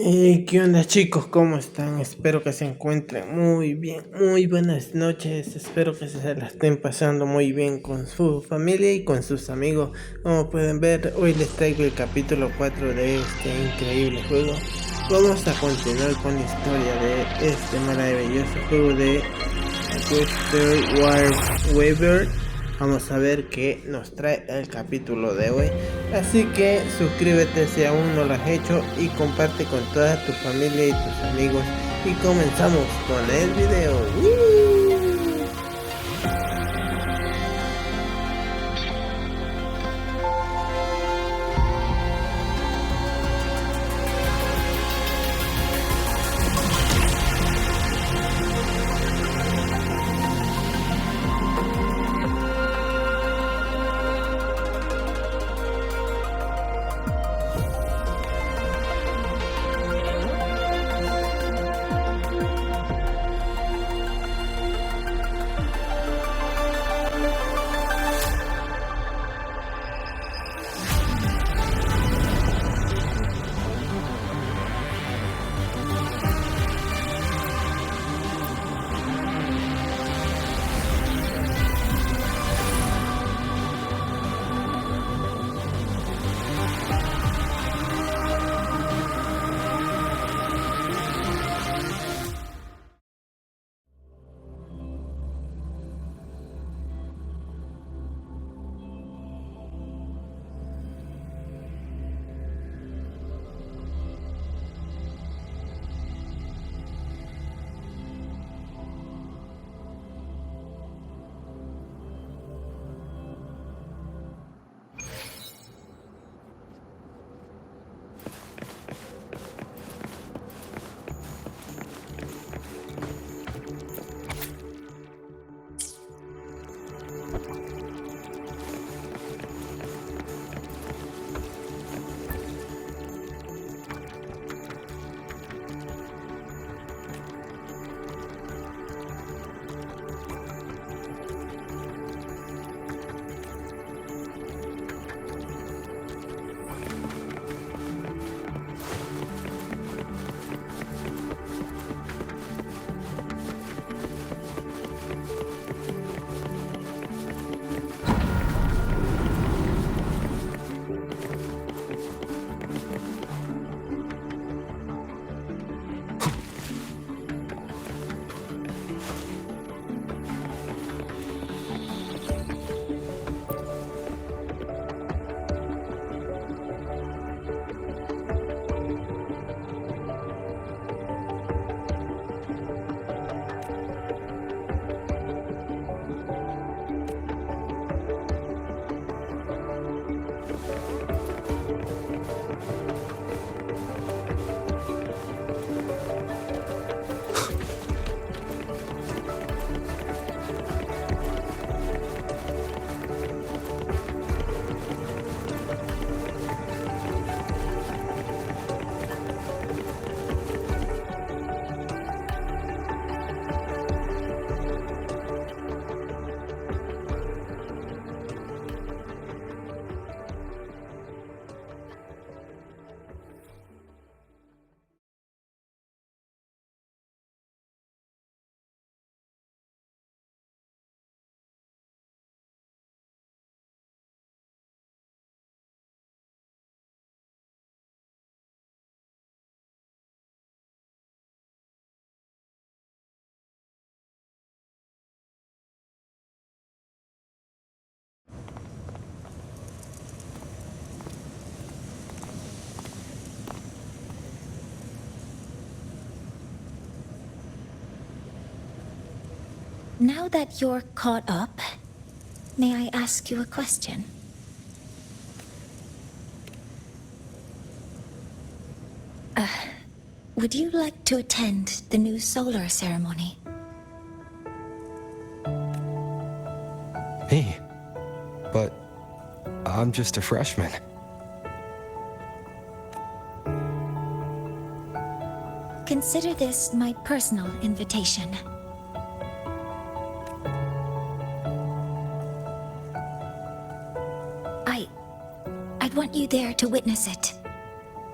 ¿Qué onda chicos? ¿Cómo están? Espero que se encuentren muy bien. Muy buenas noches. Espero que se la estén pasando muy bien con su familia y con sus amigos. Como pueden ver, hoy les traigo el capítulo 4 de este increíble juego. Vamos a continuar con la historia de este maravilloso juego de Waveris. Vamos a ver qué nos trae el capítulo de hoy. Así que suscríbete si aún no lo has hecho y comparte con toda tu familia y tus amigos. Y comenzamos con el video. ¡Woo! Now that you're caught up, may I ask you a question? Would you like to attend the new solar ceremony? Me? But I'm just a freshman. Consider this my personal invitation. I'd want you there to witness it.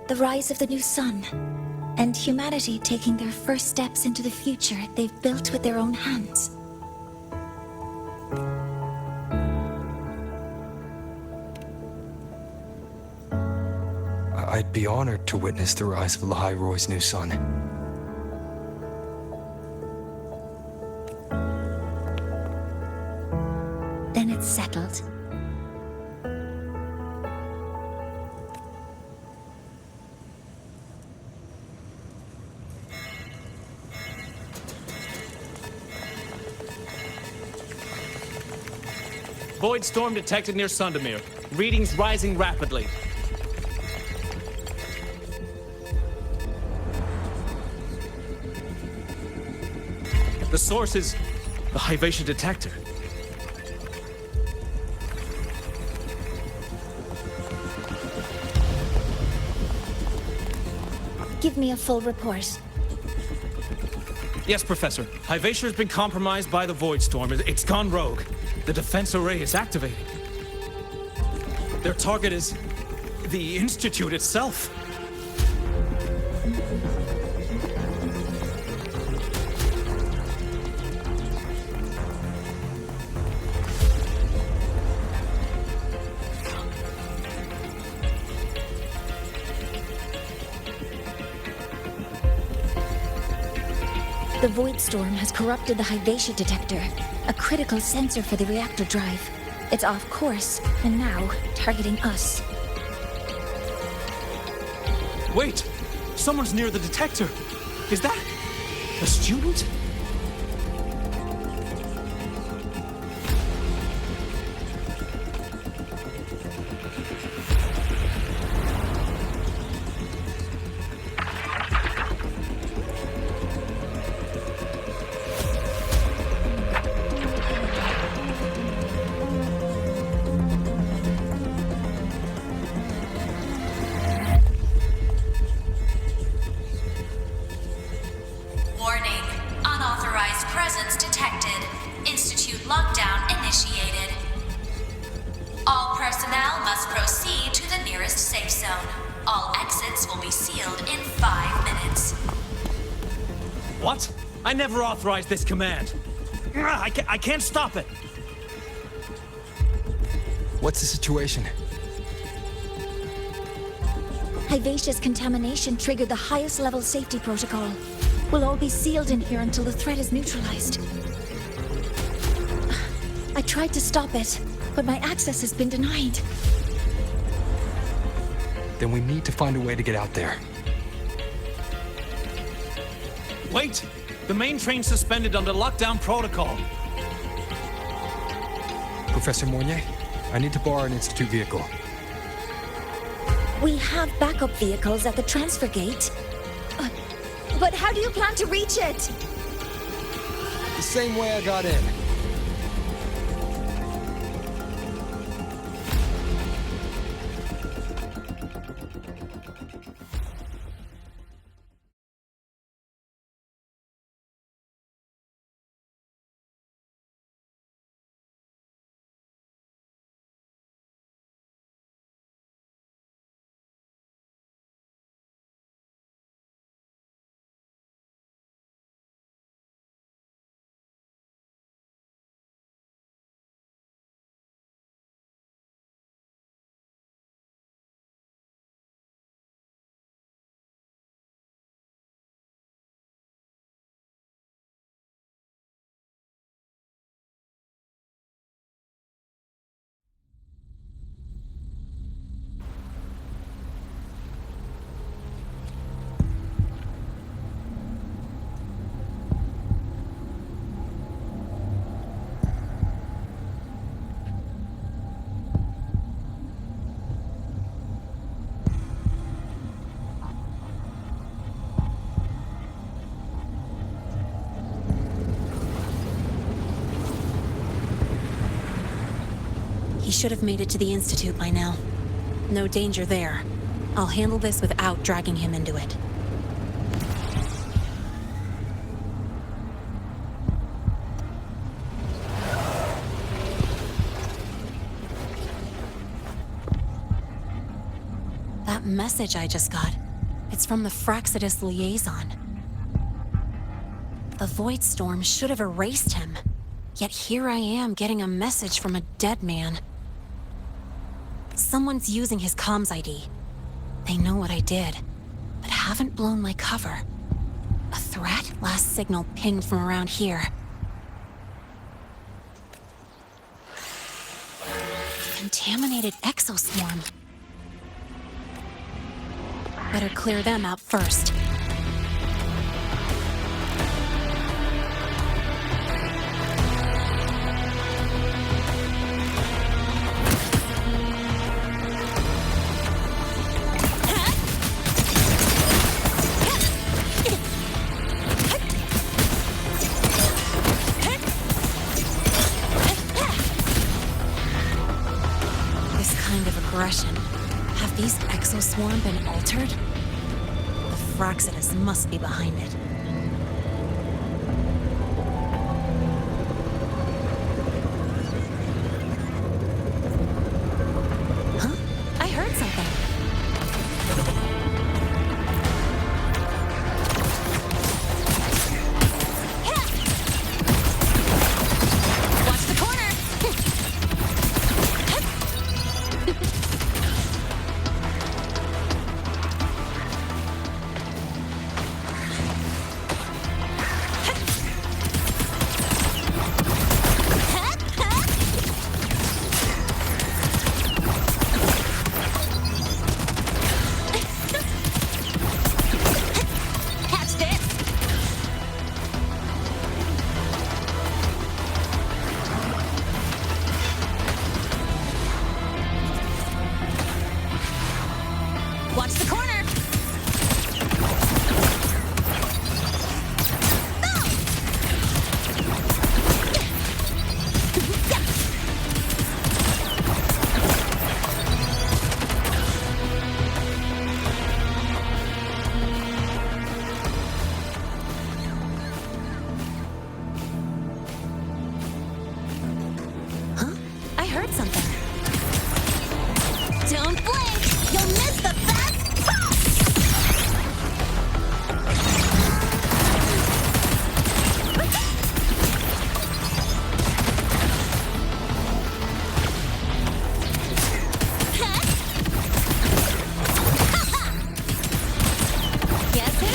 The rise of the new sun. and humanity taking their first steps into the future they've built with their own hands. I'd be honored to witness the rise of Lahai Roy's new son. Then it's settled. Void storm detected near Sundermere. Readings rising rapidly. The source is the Hyvatia detector. Give me a full report. Yes, Professor. Hyvatia has been compromised by the Void Storm. It's gone rogue. The defense array is activating. Their target is the Institute itself. The Void Storm has corrupted the Hyvatia detector, a critical sensor for the reactor drive. It's off course, and now targeting us. Wait! Someone's near the detector! Is that a student? Warning. Unauthorized presence detected. Institute lockdown initiated. All personnel must proceed to the nearest safe zone. All exits will be sealed in 5 minutes. What? I never authorized this command. I can't stop it. What's the situation? Hyvatia's contamination triggered the highest level safety protocol. We'll all be sealed in here until the threat is neutralized. I tried to stop it, but my access has been denied. Then we need to find a way to get out there. Wait! The main train's suspended under lockdown protocol. Professor Mornier, I need to borrow an Institute vehicle. We have backup vehicles at the transfer gate. But how do you plan to reach it? The same way I got in. He should have made it to the Institute by now. No danger there. I'll handle this without dragging him into it. That message I just got, It's from the Fraxidus liaison. The Void Storm should have erased him. Yet here I am getting a message from a dead man. Someone's using his comms ID. They know what I did, but haven't blown my cover. A threat? Last signal pinged from around here. Contaminated exoswarm. Better clear them out first. Have these exoswarm been altered? The Fraxidus must be behind it. Huh? I heard something. Watch the corner! Watch the corner! Huh? I heard something. Don't blink! You'll miss the best part! Guess who?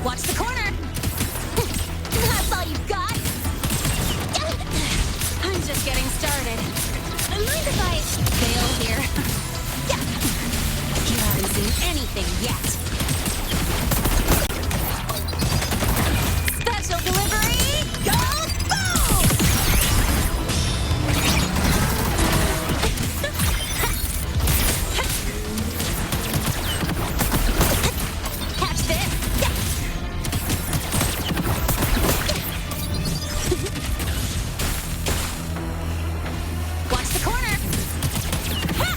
Watch the corner! That's all you've got? I'm just getting started. Mind if I fail here? You haven't seen anything yet. Special delivery! Go boom! Catch this! Watch the corner! Ha!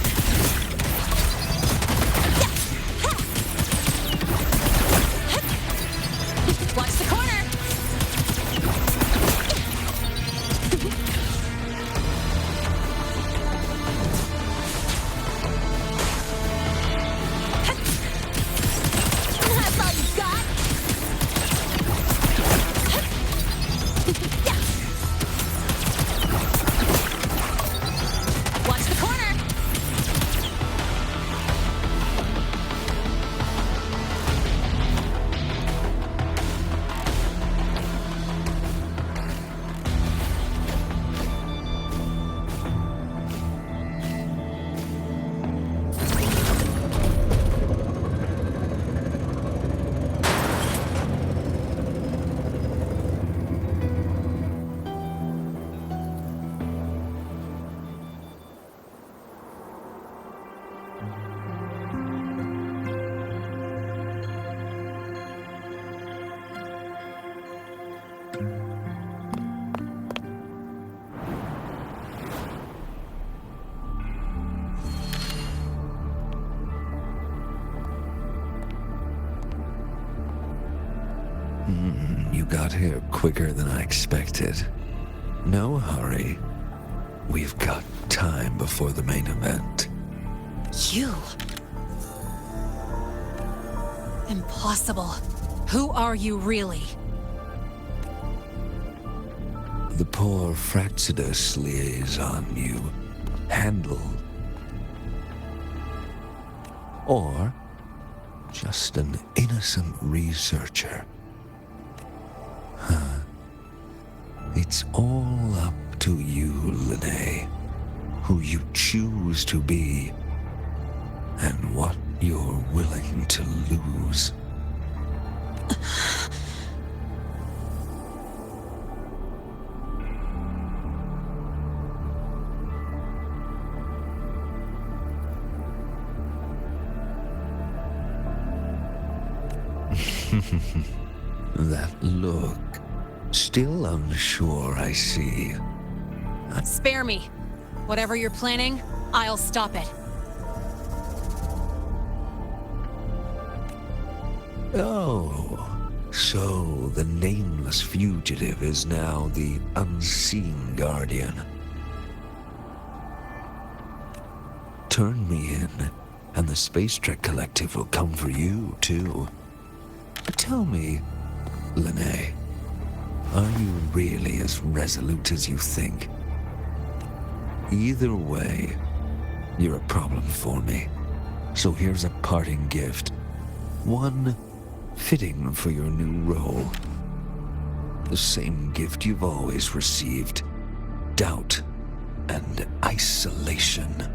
You got here quicker than I expected. No hurry. We've got time before the main event. You? Impossible. Who are you really? The poor Fraxidus liaison you handled. Or just an innocent researcher. Huh. It's all up to you, Lene, who you choose to be, and what you're willing to lose. That look. Still unsure, I see. Spare me. Whatever you're planning, I'll stop it. Oh, so the nameless fugitive is now the unseen guardian. Turn me in, and the Space Trek Collective will come for you, too. Tell me, Lene, are you really as resolute as you think? Either way, you're a problem for me. So here's a parting gift. One fitting for your new role. The same gift you've always received. Doubt and isolation.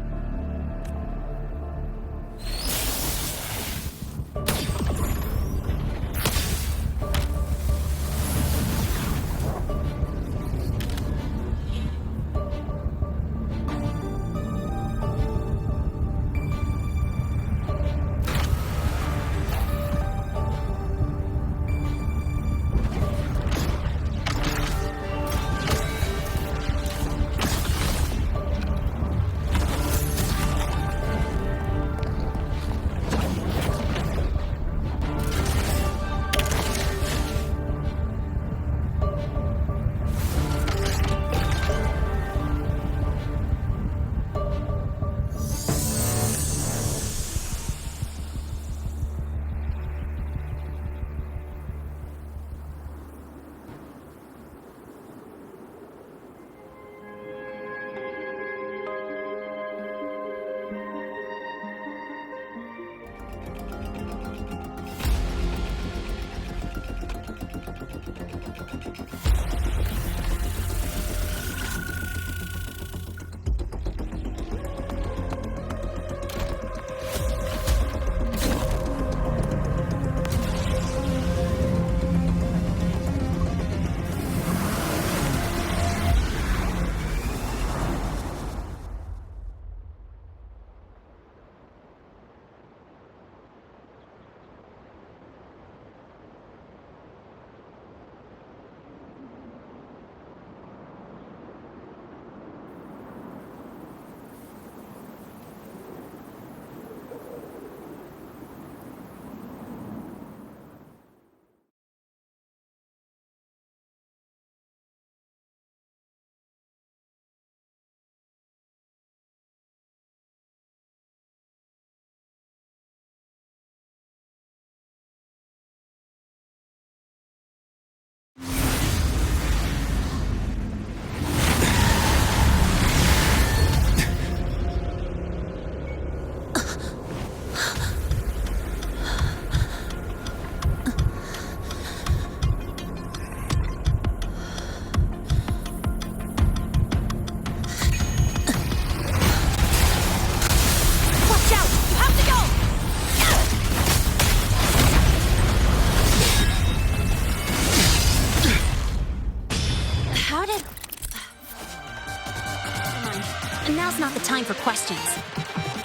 Now's not the time for questions.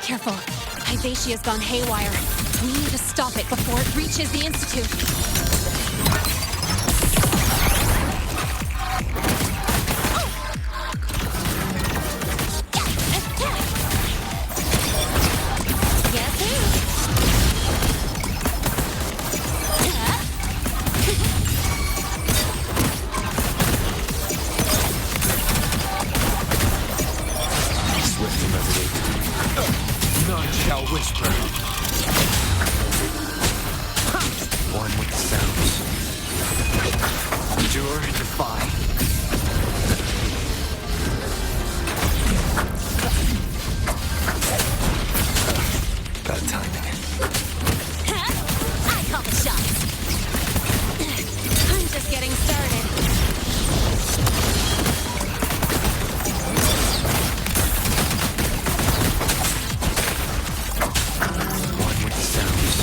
Careful. Hyvatia's gone haywire. We need to stop it before it reaches the Institute. sounds. Endure and defy. Bad timing. I call the shots. I'm just getting started. One with the sounds.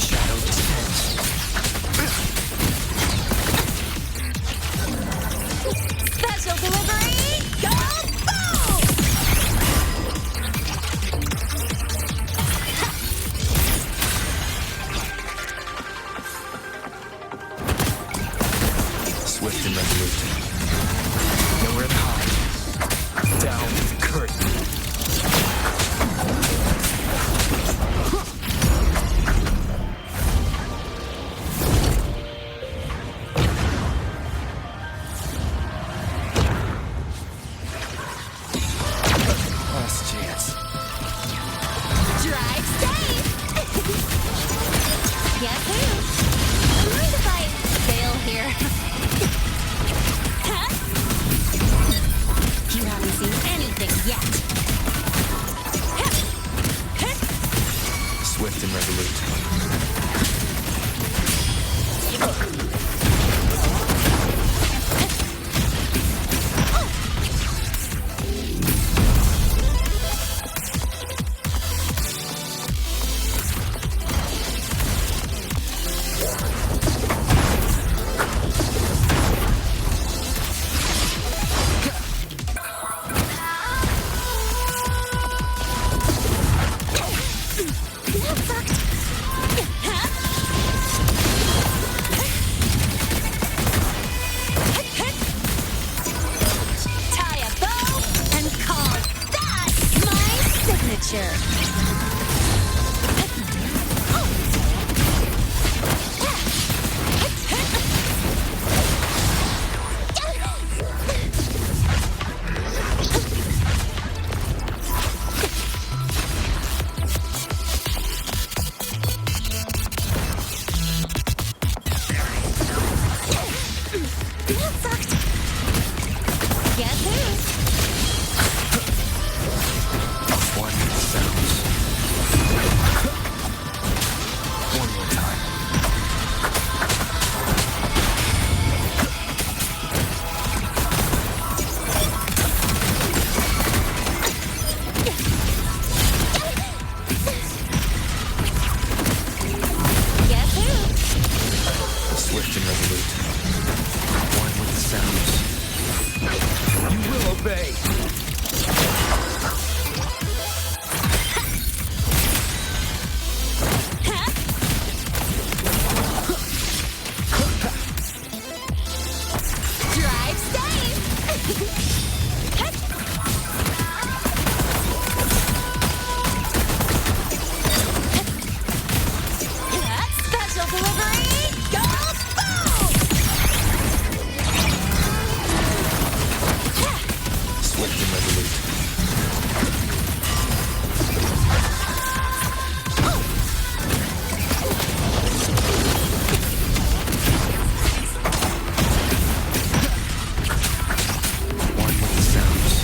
Shadow descends. Special delivery! Go boom! Swift and resolute. Nowhere to hide. Down the curtain. Last chance. Drive safe! Yes, who? Mind if I fail here? Huh? You haven't seen anything yet. Swift and resolute. That sucked. Huh? Tie a bow and call that my signature. That sucked. Guess who? One with the sounds. One more time. Guess who? Swift and resolute. One with the sounds. You will obey. Drive safe! Special delivery! Go boom! Swift and resolute. One with the sounds.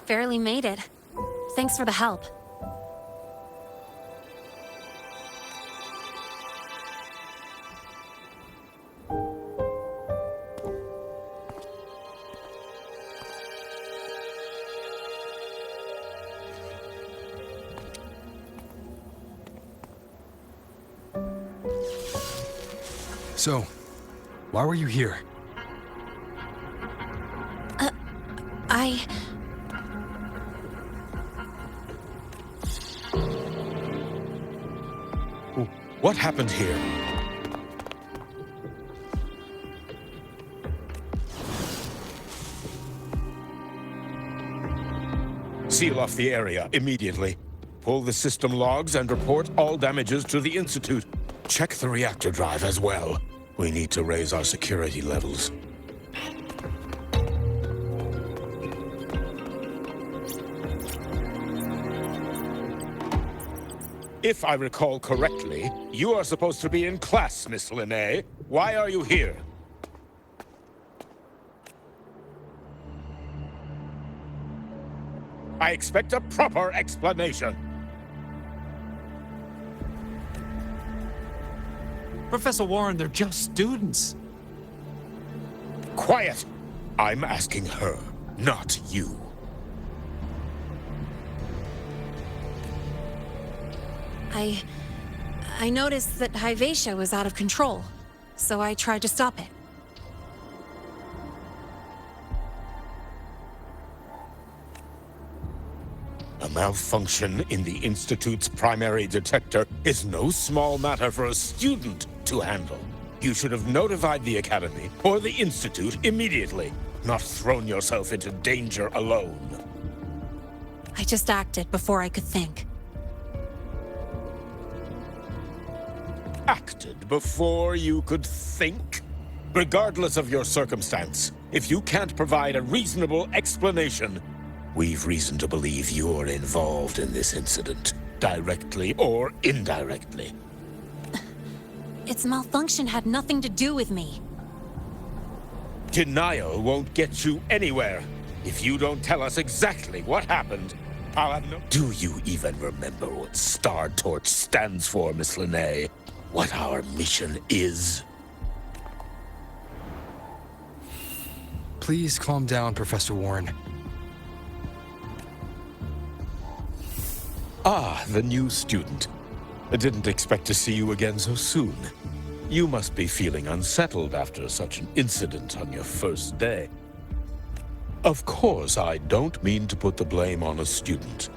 Barely made it. Thanks for the help. So, why were you here? What happened here? Seal off the area immediately. Pull the system logs and report all damages to the Institute. Check the reactor drive as well. We need to raise our security levels. If I recall correctly, you are supposed to be in class, Miss Linnae. Why are you here? I expect a proper explanation. Professor Warren, they're just students. Quiet! I'm asking her, not you. I noticed that Hyvatia was out of control, so I tried to stop it. A malfunction in the Institute's primary detector is no small matter for a student to handle. You should have notified the Academy or the Institute immediately, not thrown yourself into danger alone. I just acted before I could think. Acted before you could think? Regardless of your circumstance, if you can't provide a reasonable explanation, we've reason to believe you're involved in this incident, directly or indirectly. Its malfunction had nothing to do with me. Denial won't get you anywhere. If you don't tell us exactly what happened, I'll have no... Do you even remember what Star Torch stands for, Miss Linnae? What our mission is? Please calm down, Professor Warren. Ah, the new student. I didn't expect to see you again so soon. You must be feeling unsettled after such an incident on your first day. Of course, I don't mean to put the blame on a student,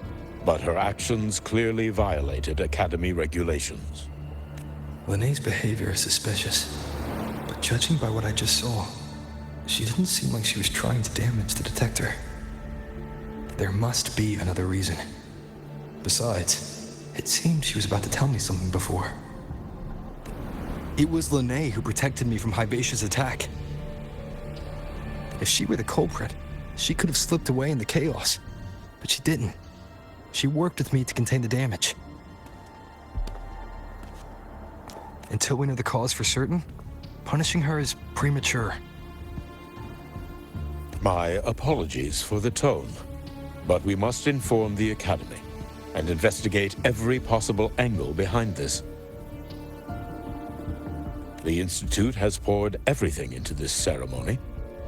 but her actions clearly violated Academy regulations. Linnae's behavior is suspicious, but judging by what I just saw, she didn't seem like she was trying to damage the detector. There must be another reason. Besides, it seemed she was about to tell me something before. It was Linnae who protected me from Hybatia's attack. If she were the culprit, she could have slipped away in the chaos, but she didn't. She worked with me to contain the damage. Until we know the cause for certain, punishing her is premature. My apologies for the tone, but we must inform the Academy and investigate every possible angle behind this. The Institute has poured everything into this ceremony.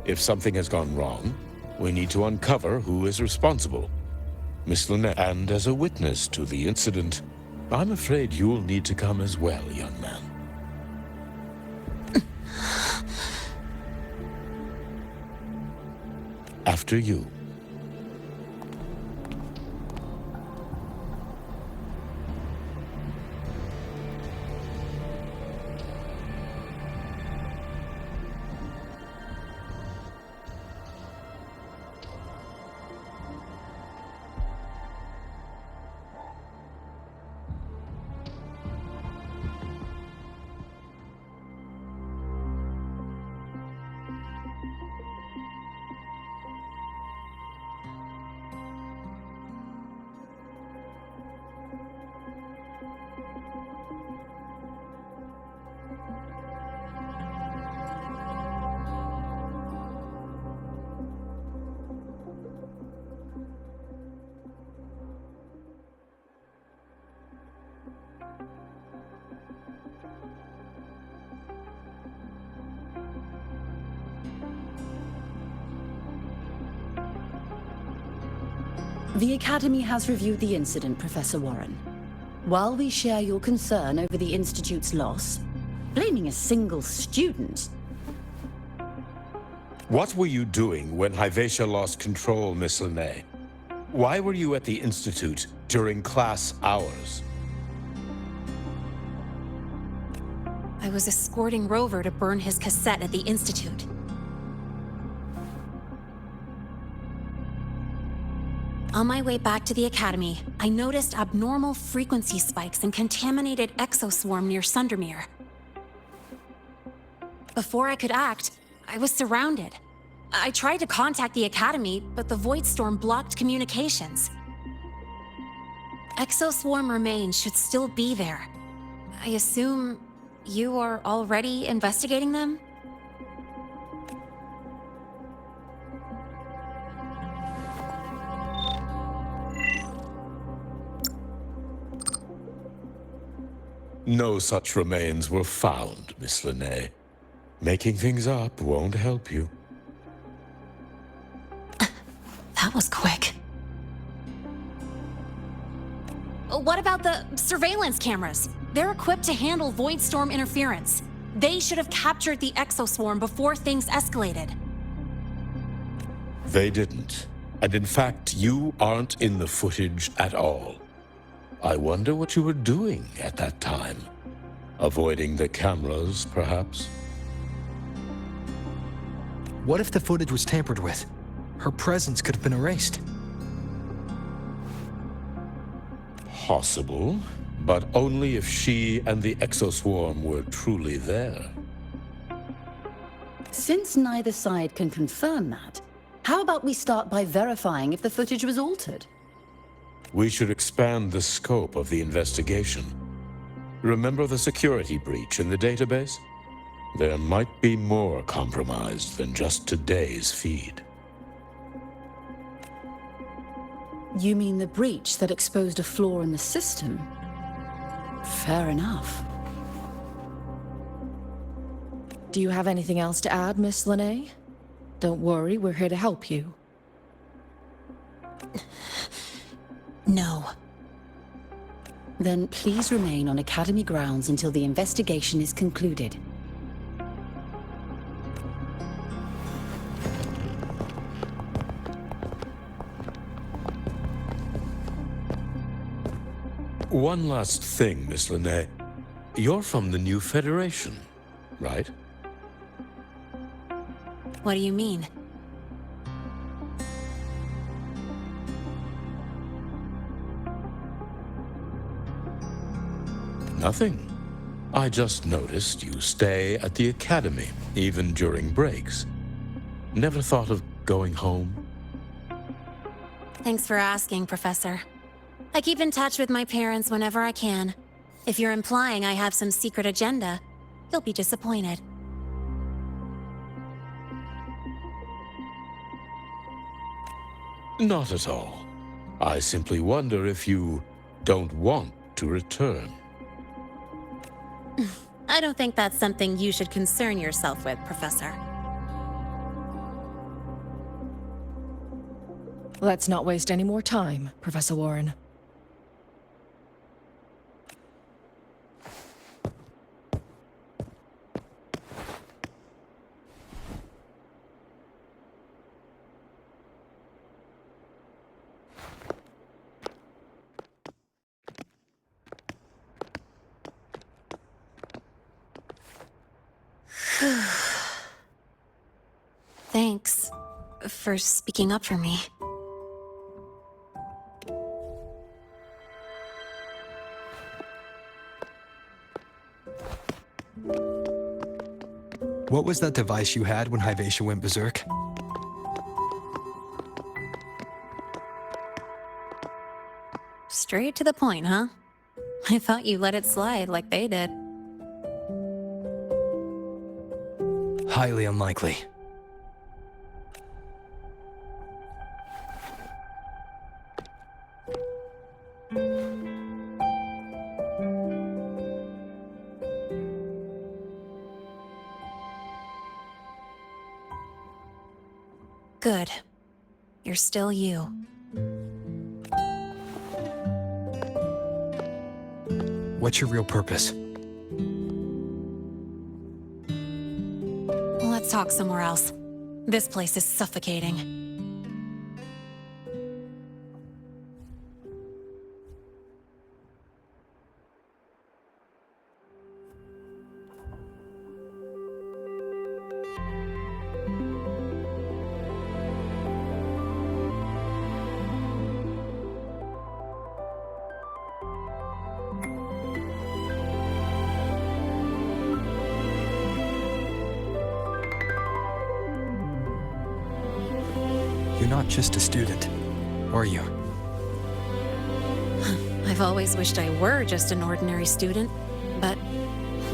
If something has gone wrong, we need to uncover who is responsible. Miss Linnae, and as a witness to the incident, I'm afraid you'll need to come as well, young man. After you. The Academy has reviewed the incident, Professor Warren. While we share your concern over the Institute's loss, blaming a single student... What were you doing when Hyvatia lost control, Miss Linnae? Why were you at the Institute during class hours? I was escorting Rover to burn his cassette at the Institute. On my way back to the Academy, I noticed abnormal frequency spikes and contaminated exoswarm near Sundermere. Before I could act, I was surrounded. I tried to contact the Academy, but the Void Storm blocked communications. Exoswarm remains should still be there. I assume you are already investigating them? No such remains were found, Miss Linnae. Making things up won't help you. That was quick. What about the surveillance cameras? They're equipped to handle Void Storm interference. They should have captured the exoswarm before things escalated. They didn't. And in fact, you aren't in the footage at all. I wonder what you were doing at that time. Avoiding the cameras, perhaps? What if the footage was tampered with? Her presence could have been erased. Possible, but only if she and the exoswarm were truly there. Since neither side can confirm that, how about we start by verifying if the footage was altered? We should expand the scope of the investigation. Remember the security breach in the database? There might be more compromised than just today's feed. You mean the breach that exposed a flaw in the system? Fair enough. Do you have anything else to add, Miss Linnae? Don't worry, we're here to help you. No. Then please remain on Academy grounds until the investigation is concluded. One last thing, Miss Linnae. You're from the new Federation, right? What do you mean? Nothing. I just noticed you stay at the Academy, even during breaks. Never thought of going home? Thanks for asking, Professor. I keep in touch with my parents whenever I can. If you're implying I have some secret agenda, you'll be disappointed. Not at all. I simply wonder if you don't want to return. I don't think that's something you should concern yourself with, Professor. Let's not waste any more time, Professor Warren. Thanks for speaking up for me. What was that device you had when Hyvatia went berserk? Straight to the point, huh? I thought you let it slide like they did. Highly unlikely. Good. You're still you. What's your real purpose? Let's talk somewhere else. This place is suffocating. not just a student, are you? I've always wished I were just an ordinary student, but,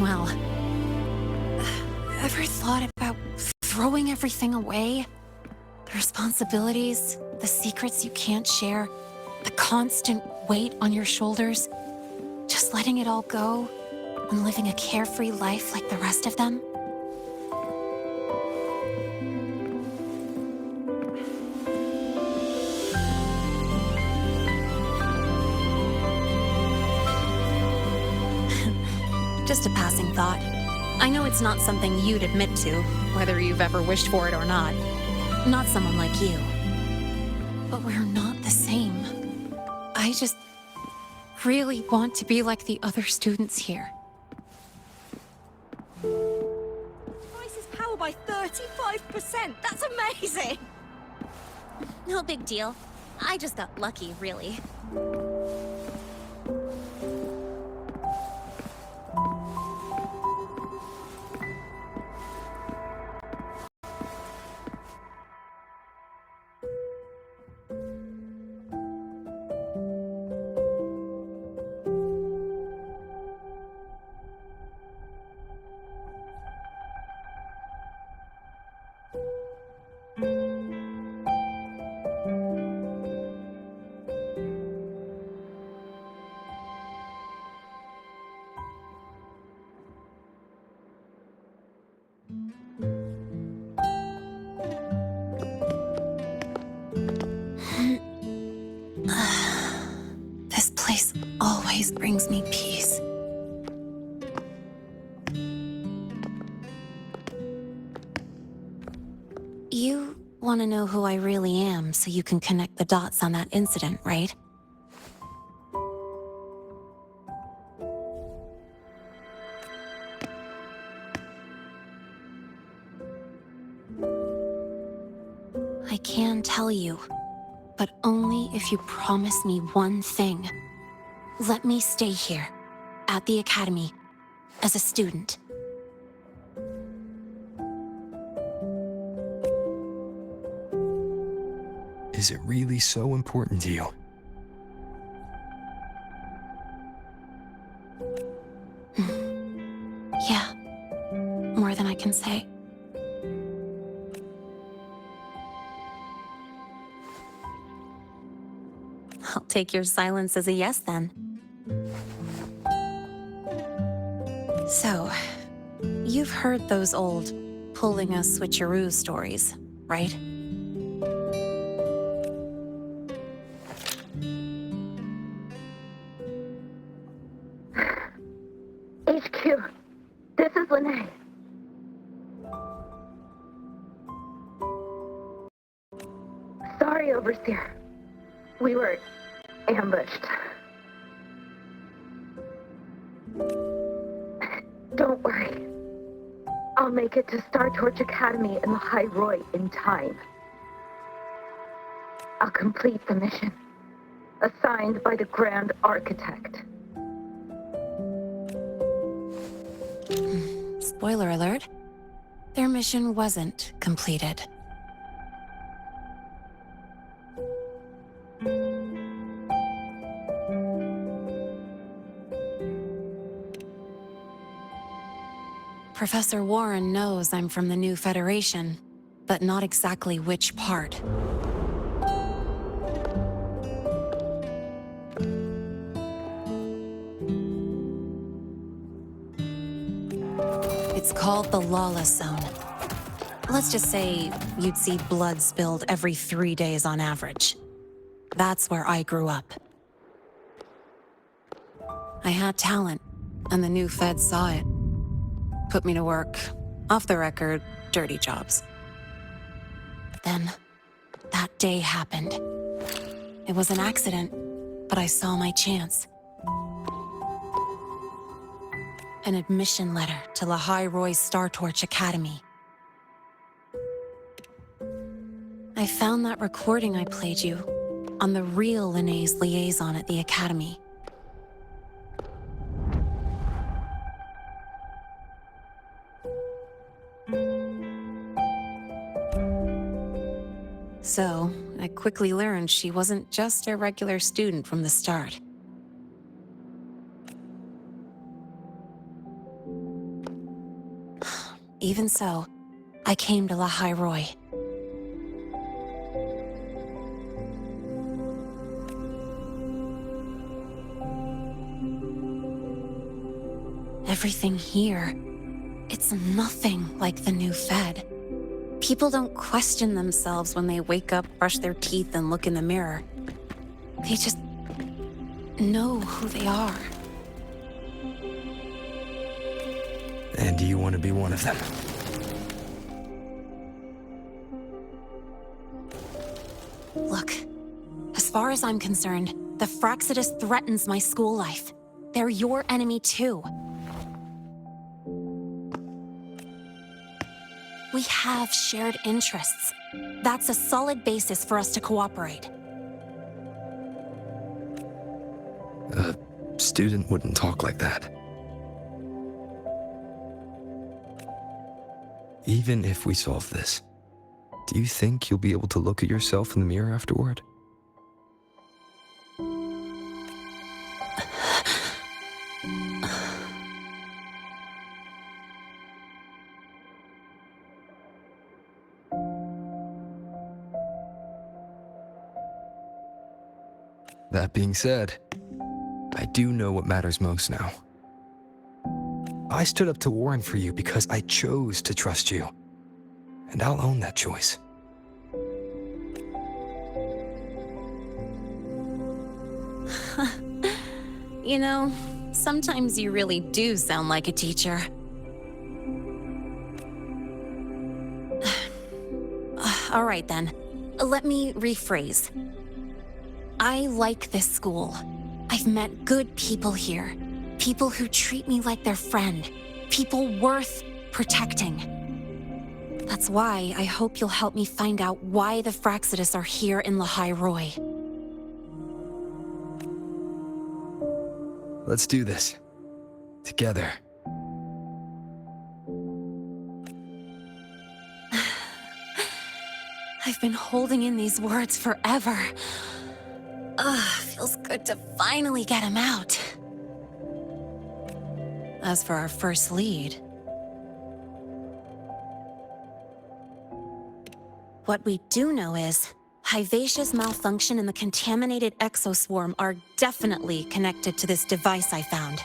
well... Ever thought about throwing everything away? The responsibilities, the secrets you can't share, the constant weight on your shoulders, just letting it all go and living a carefree life like the rest of them? Just a passing thought. I know it's not something you'd admit to, whether you've ever wished for it or not. Not someone like you. But we're not the same. I just really want to be like the other students here. Increases power by 35%. That's amazing! No big deal. I just got lucky, really. This place always brings me peace. You want to know who I really am so you can connect the dots on that incident, right? I can tell you, but only if you promise me one thing. Let me stay here, at the Academy, as a student. Is it really so important to you? Yeah, more than I can say. I'll take your silence as a yes, then. So, you've heard those old pulling a switcheroo stories, right? HQ, this is Lene. Sorry, Overseer. We were ambushed. Don't worry. I'll make it to Star Torch Academy in the High Roy in time. I'll complete the mission, assigned by the Grand Architect. Spoiler alert, their mission wasn't completed. Professor Warren knows I'm from the new Federation, but not exactly which part. It's called the Lawless Zone. Let's just say you'd see blood spilled every 3 days on average. That's where I grew up. I had talent, and the new feds saw it. Put me to work, off the record, dirty jobs. Then, that day happened. It was an accident, but I saw my chance. An admission letter to La High Roy's Star Torch Academy. I found that recording I played you on the real Lene's liaison at the Academy. So, I quickly learned she wasn't just a regular student from the start. Even so, I came to La Roy. Everything here, it's nothing like the new Fed. People don't question themselves when they wake up, brush their teeth, and look in the mirror. They just know who they are. And do you want to be one of them? Look, as far as I'm concerned, the Fraxidus threatens my school life. They're your enemy too. We have shared interests. That's a solid basis for us to cooperate. A student wouldn't talk like that. Even if we solve this, do you think you'll be able to look at yourself in the mirror afterward? That being said, I do know what matters most now. I stood up to Warren for you because I chose to trust you. And I'll own that choice. You know, sometimes you really do sound like a teacher. All right then, let me rephrase. I like this school. I've met good people here. People who treat me like their friend. People worth protecting. That's why I hope you'll help me find out why the Fraxidus are here in La Roy. Let's do this. Together. I've been holding in these words forever. Feels good to finally get him out. As for our first lead, what we do know is Hivacia's malfunction and the contaminated exoswarm are definitely connected to this device I found.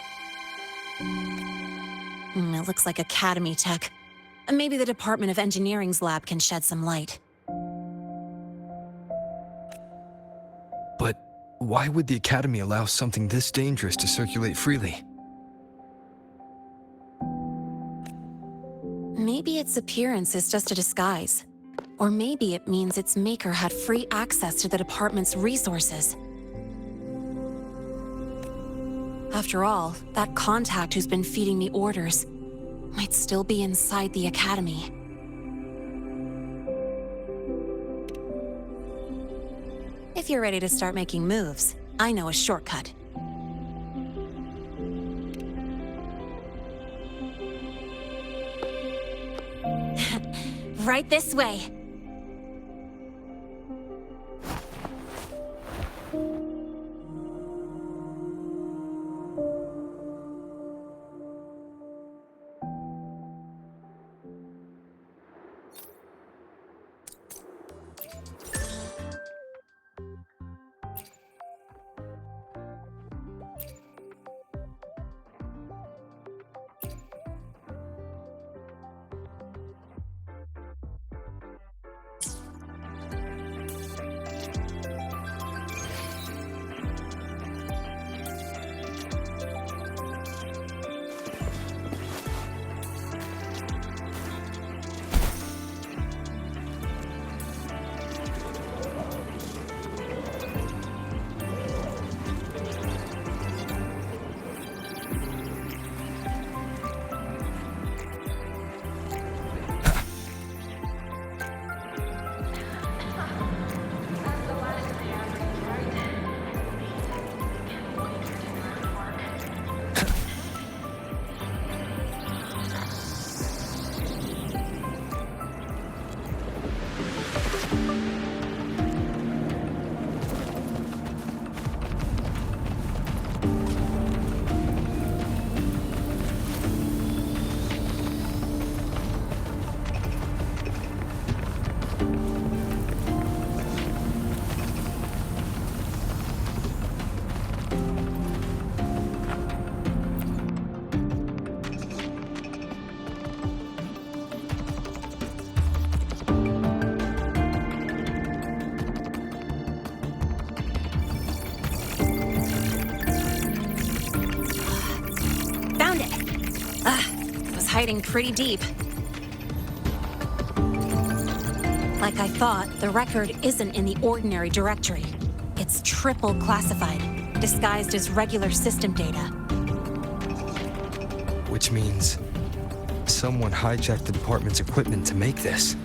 It looks like Academy tech. Maybe the Department of Engineering's lab can shed some light. But why would the Academy allow something this dangerous to circulate freely? Maybe its appearance is just a disguise. Or maybe it means its maker had free access to the department's resources. After all, that contact who's been feeding me orders might still be inside the Academy. If you're ready to start making moves, I know a shortcut. Right this way. hiding pretty deep. Like I thought, the record isn't in the ordinary directory. It's triple classified, disguised as regular system data. Which means someone hijacked the department's equipment to make this.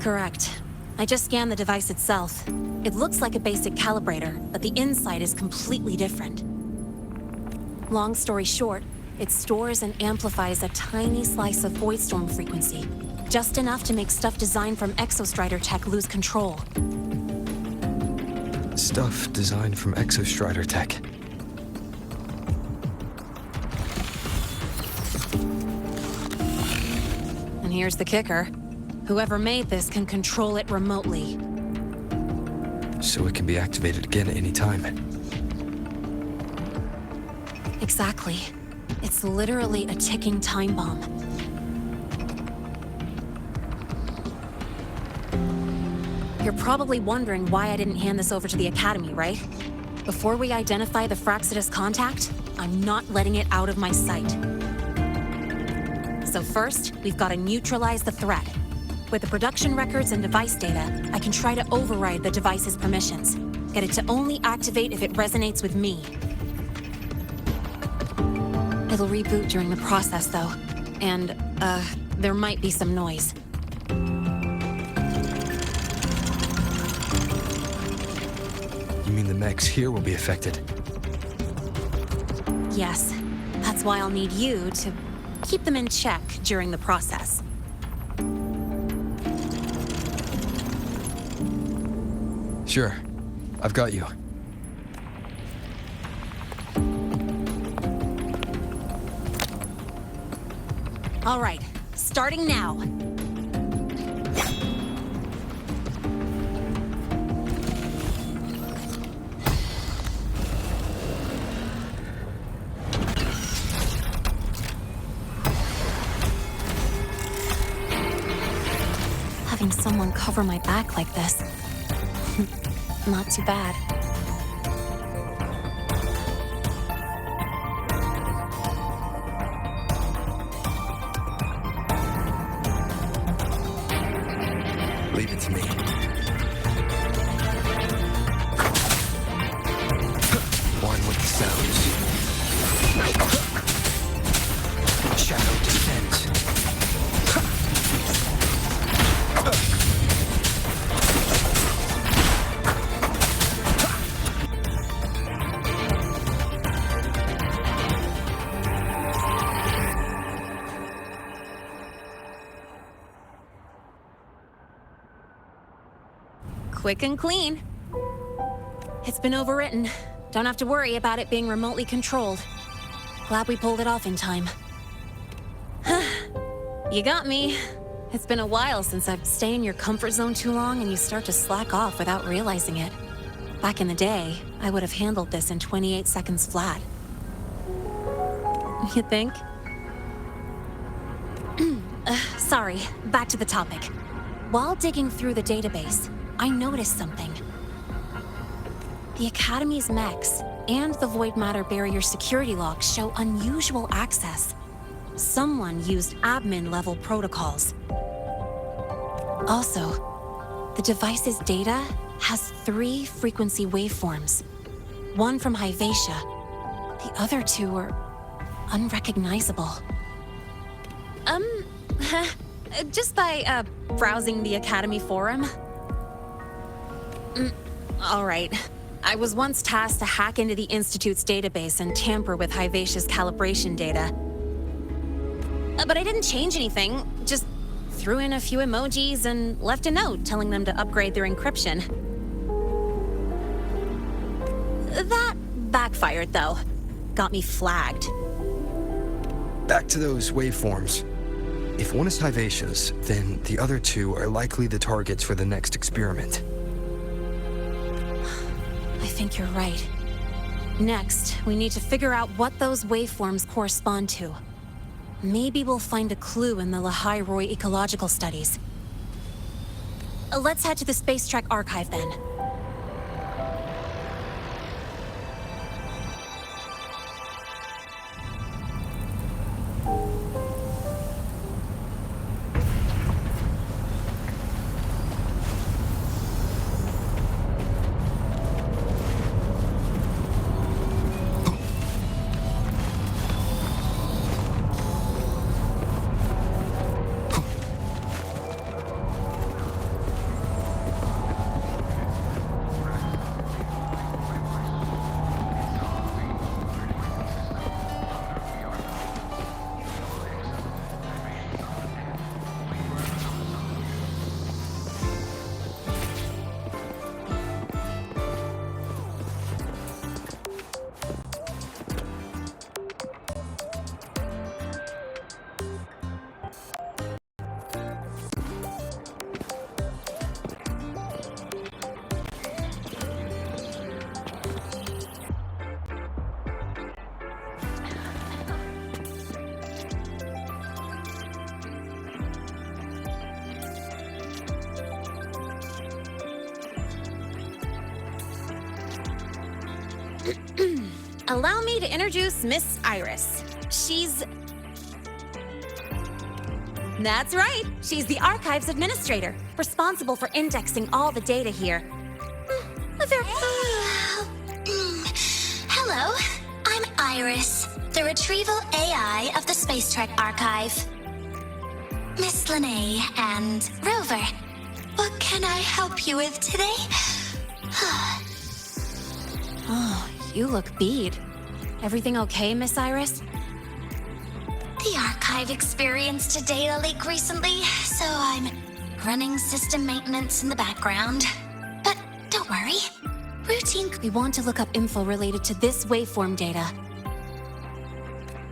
Correct. I just scanned the device itself. It looks like a basic calibrator, but the inside is completely different. Long story short, it stores and amplifies a tiny slice of Voidstorm frequency, just enough to make stuff designed from Exostrider tech lose control. Stuff designed from Exostrider tech. And here's the kicker. Whoever made this can control it remotely. So it can be activated again at any time. Exactly. It's literally a ticking time bomb. You're probably wondering why I didn't hand this over to the Academy, right? Before we identify the Fraxidus contact, I'm not letting it out of my sight. So first, we've got to neutralize the threat. With the production records and device data, I can try to override the device's permissions. Get it to only activate if it resonates with me. It'll reboot during the process, though. And, there might be some noise. You mean the mechs here will be affected? Yes. That's why I'll need you to keep them in check during the process. Sure. I've got you. All right. Starting now. Having someone cover my back like this. Not too bad. Leave it to me. One with the sounds. Shadow descends. Quick and clean. It's been overwritten. Don't have to worry about it being remotely controlled. Glad we pulled it off in time. You got me. It's been a while since I've stayed in your comfort zone too long and you start to slack off without realizing it. Back in the day, I would have handled this in 28 seconds flat. You think? Sorry, back to the topic. While digging through the database, I noticed something. The Academy's mechs and the Void Matter Barrier security logs show unusual access. Someone used admin-level protocols. Also, the device's data has 3 frequency waveforms. One from Hyvatia. The other 2 are unrecognizable. Just by, browsing the Academy forum. All right. I was once tasked to hack into the Institute's database and tamper with Hyvatia's calibration data. But I didn't change anything, just threw in a few emojis and left a note telling them to upgrade their encryption. That backfired, though. Got me flagged. Back to those waveforms. If one is Hyvatia's, then the other 2 are likely the targets for the next experiment. I think you're right. Next, we need to figure out what those waveforms correspond to. Maybe we'll find a clue in the Lahai-Roy ecological studies. Let's head to the Space Trek archive then. Allow me to introduce Miss Iris. That's right. She's the Archives Administrator, responsible for indexing all the data here. Hello, I'm Iris, the Retrieval AI of the Space Trek Archive. Miss Lene and Rover, what can I help you with today? Oh, you look beat. Everything okay, Miss Iris? The Archive experienced a data leak recently, so I'm running system maintenance in the background. But don't worry, routine. We want to look up info related to this waveform data.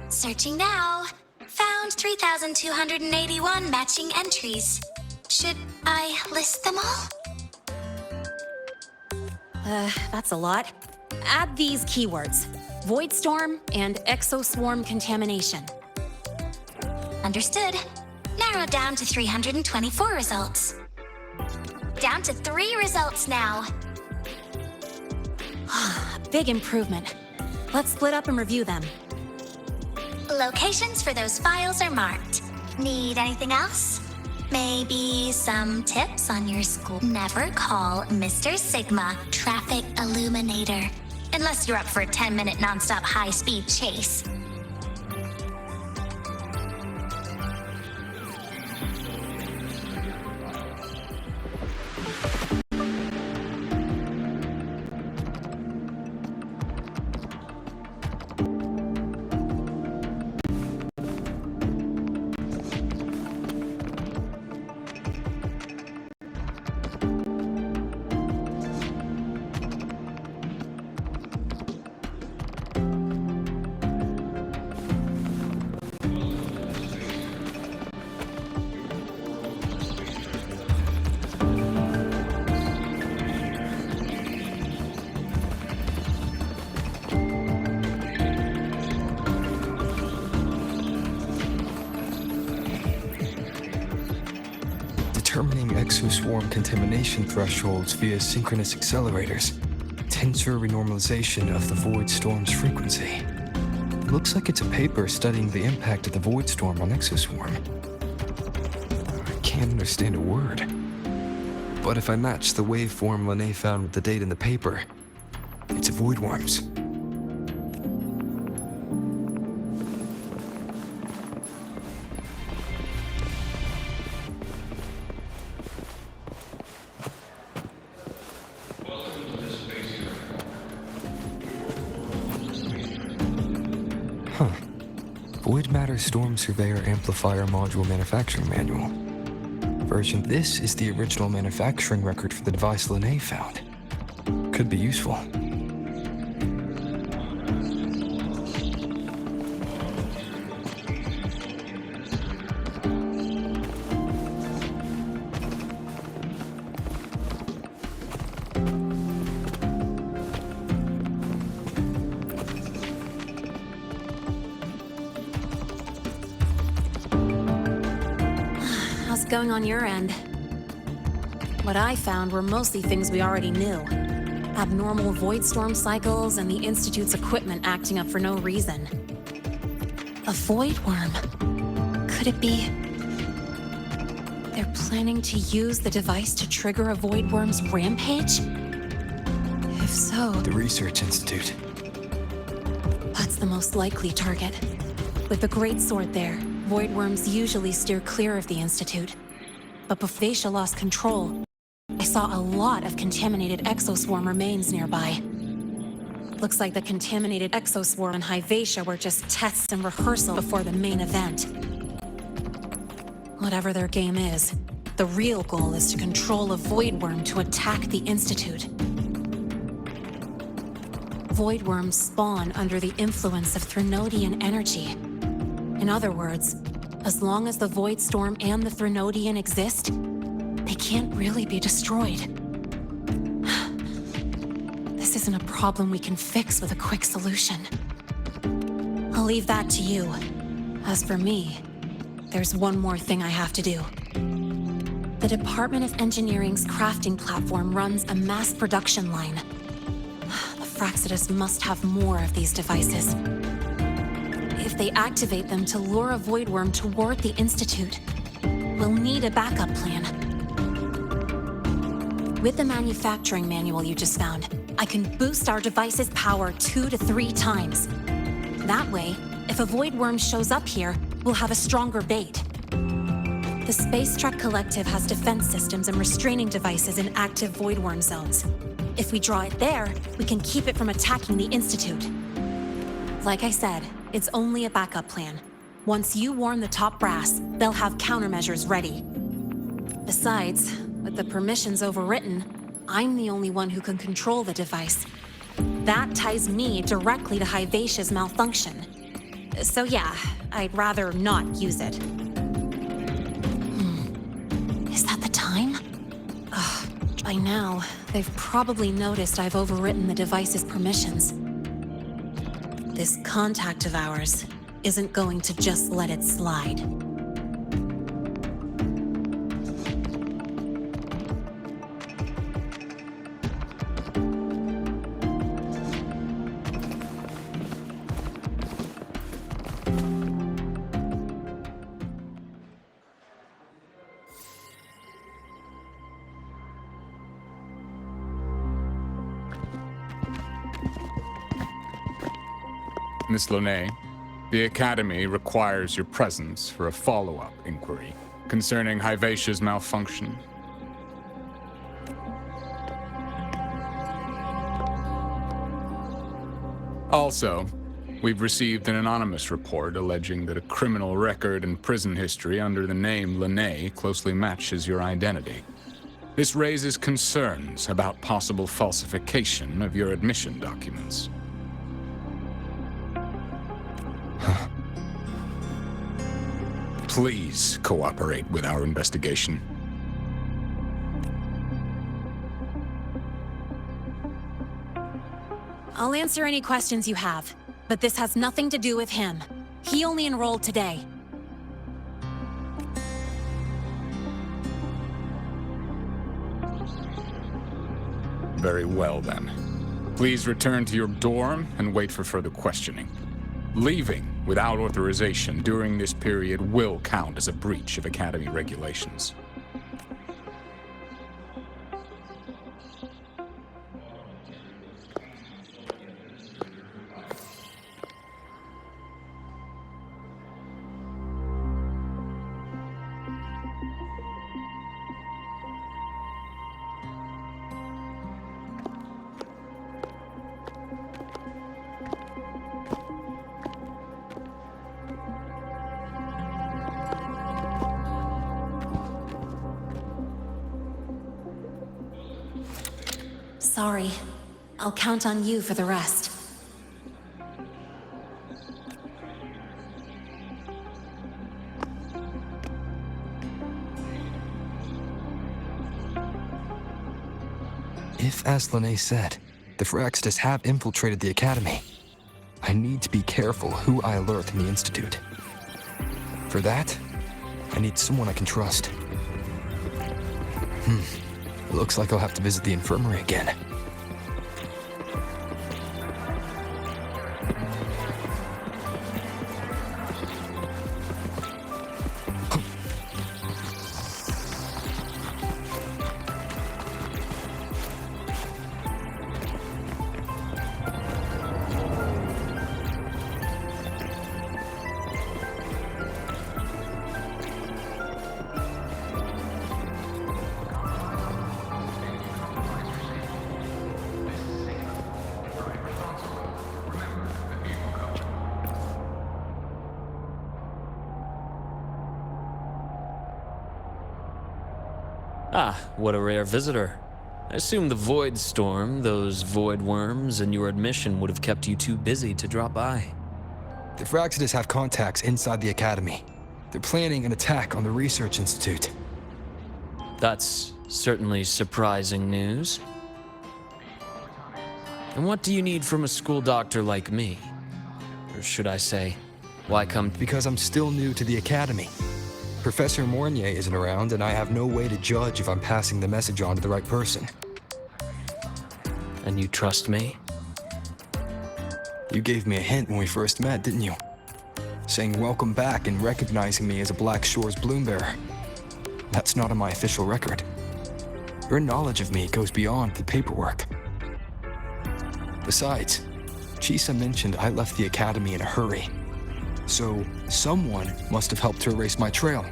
Searching now. Found 3,281 matching entries. Should I list them all? That's a lot. Add these keywords: Void Storm and Exoswarm Contamination. Understood. Narrowed down to 324 results. Down to 3 results now. Big improvement. Let's split up and review them. Locations for those files are marked. Need anything else? Maybe some tips on your school? Never call Mr. Sigma Traffic Illuminator. Unless you're up for a 10-minute nonstop high-speed chase. Determining exoswarm contamination thresholds via synchronous accelerators. Tensor renormalization of the void storm's frequency. Looks like it's a paper studying the impact of the void storm on exoswarm. I can't understand a word. But if I match the waveform Lene found with the date in the paper, it's a void worms. Void Matter Storm Surveyor Amplifier Module Manufacturing Manual. Version this is the original manufacturing record for the device Lene found. Could be useful. Going on your end? What I found were mostly things we already knew. Abnormal void storm cycles and the Institute's equipment acting up for no reason. A void worm? Could it be... they're planning to use the device to trigger a void worm's rampage? If so... The Research Institute. That's the most likely target. With the Great Sword there, void worms usually steer clear of the Institute. But before Vaisha lost control, I saw a lot of contaminated exoswarm remains nearby. Looks like the contaminated exoswarm and High Vaisha were just tests and rehearsal before the main event. Whatever their game is, the real goal is to control a void worm to attack the Institute. Void worms spawn under the influence of Threnodian energy. In other words, as long as the Void Storm and the Threnodian exist, they can't really be destroyed. This isn't a problem we can fix with a quick solution. I'll leave that to you. As for me, there's one more thing I have to do. The Department of Engineering's crafting platform runs a mass production line. The Fraccidus must have more of these devices. If they activate them to lure a void worm toward the Institute, we'll need a backup plan. With the manufacturing manual you just found, I can boost our device's power 2 to 3 times. That way, if a void worm shows up here, we'll have a stronger bait. The Space Trek Collective has defense systems and restraining devices in active void worm zones. If we draw it there, we can keep it from attacking the Institute. Like I said, it's only a backup plan. Once you warn the top brass, they'll have countermeasures ready. Besides, with the permissions overwritten, I'm the only one who can control the device. That ties me directly to Hivacia's malfunction. So yeah, I'd rather not use it. Is that the time? Ugh, by now, they've probably noticed I've overwritten the device's permissions. This contact of ours isn't going to just let it slide. Miss Lene, the Academy requires your presence for a follow-up inquiry concerning Hivacia's malfunction. Also, we've received an anonymous report alleging that a criminal record and prison history under the name Lene closely matches your identity. This raises concerns about possible falsification of your admission documents. Please cooperate with our investigation. I'll answer any questions you have, but this has nothing to do with him. He only enrolled today. Very well, then. Please return to your dorm and wait for further questioning. Leaving without authorization during this period will count as a breach of Academy regulations. Sorry. I'll count on you for the rest. If, as Lene said, the Fraccidus have infiltrated the Academy, I need to be careful who I alert in the Institute. For that, I need someone I can trust. Looks like I'll have to visit the infirmary again. Ah, what a rare visitor. I assume the void storm, those void worms, and your admission would have kept you too busy to drop by. The Fraccidus have contacts inside the Academy. They're planning an attack on the Research Institute. That's certainly surprising news. And what do you need from a school doctor like me? Or should I say, why come? Because I'm still new to the Academy. Professor Mornier isn't around, and I have no way to judge if I'm passing the message on to the right person. And you trust me? You gave me a hint when we first met, didn't you? Saying welcome back and recognizing me as a Black Shores bloom bearer. That's not on my official record. Your knowledge of me goes beyond the paperwork. Besides, Chisa mentioned I left the academy in a hurry. So, someone must have helped to erase my trail.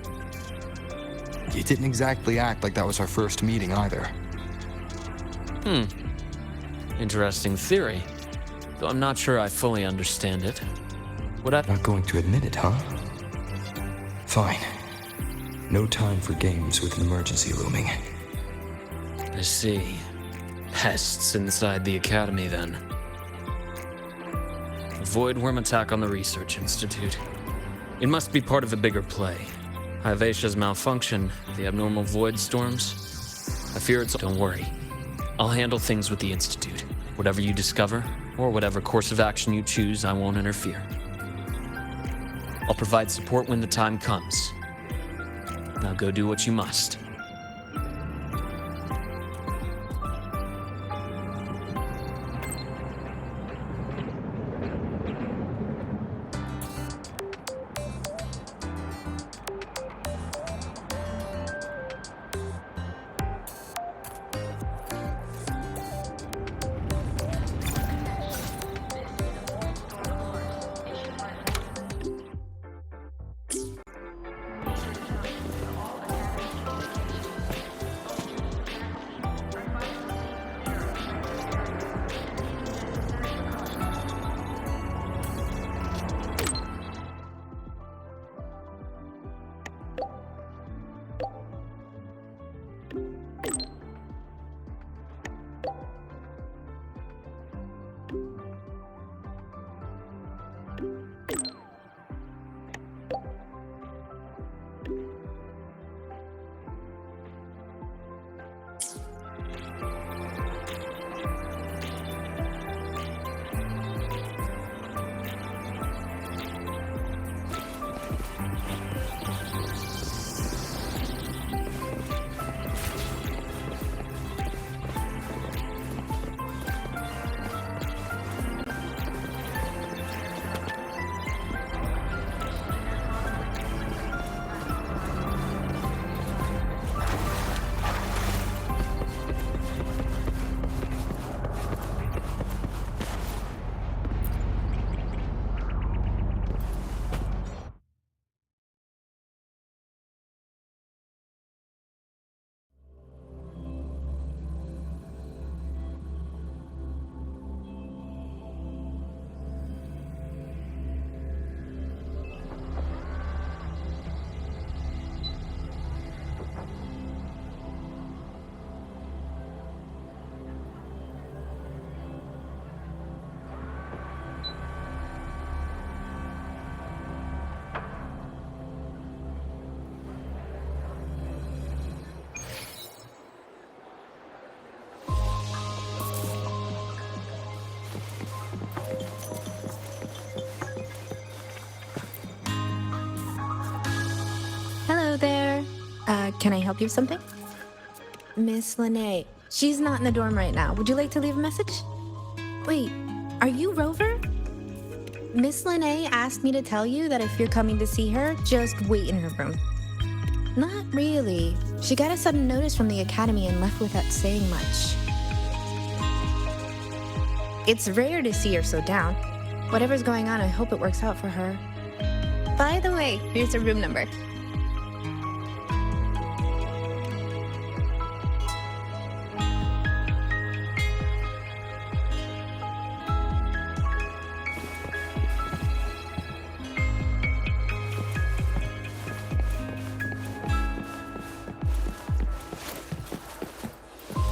You didn't exactly act like that was our first meeting either. Interesting theory. Though I'm not sure I fully understand it. Not going to admit it, huh? Fine. No time for games with an emergency looming. I see. Pests inside the academy, then. A void worm attack on the research institute. It must be part of a bigger play. Hivacia's malfunction, the abnormal void storms. I fear it's... Don't worry. I'll handle things with the institute. Whatever you discover, or whatever course of action you choose, I won't interfere. I'll provide support when the time comes. Now go do what you must. Hello there. Can I help you with something? Miss Lene. She's not in the dorm right now. Would you like to leave a message? Wait, are you Rover? Miss Lene asked me to tell you that if you're coming to see her, just wait in her room. Not really. She got a sudden notice from the academy and left without saying much. It's rare to see her so down. Whatever's going on, I hope it works out for her. By the way, here's her room number.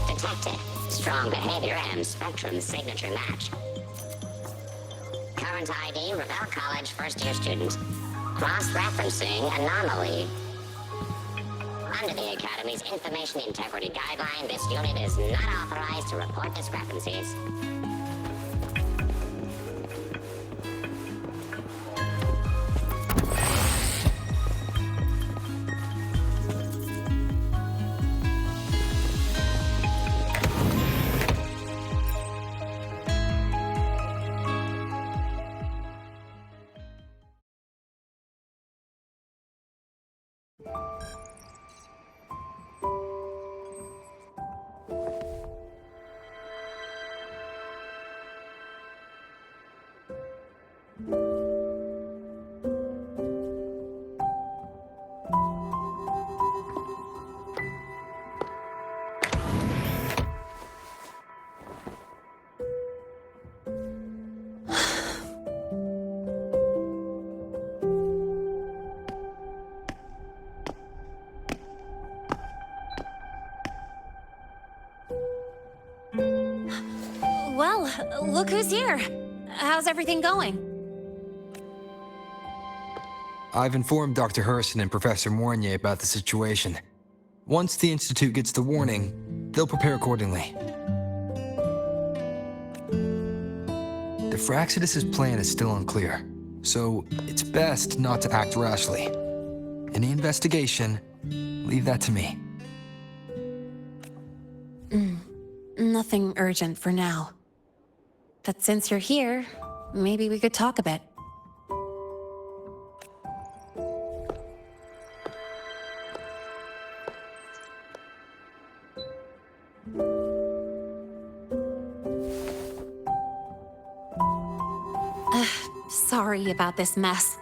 Detected. Strong behavior and spectrum signature match. Current ID, Rebel College first-year student. Cross-referencing anomaly. Under the Academy's Information Integrity Guideline, this unit is not authorized to report discrepancies. Well, look who's here. How's everything going? I've informed Dr. Hurston and Professor Mournier about the situation. Once the Institute gets the warning, they'll prepare accordingly. The Fraxidus' plan is still unclear, so it's best not to act rashly. Any investigation, leave that to me. Nothing urgent for now. But since you're here, maybe we could talk a bit. Sorry about this mess.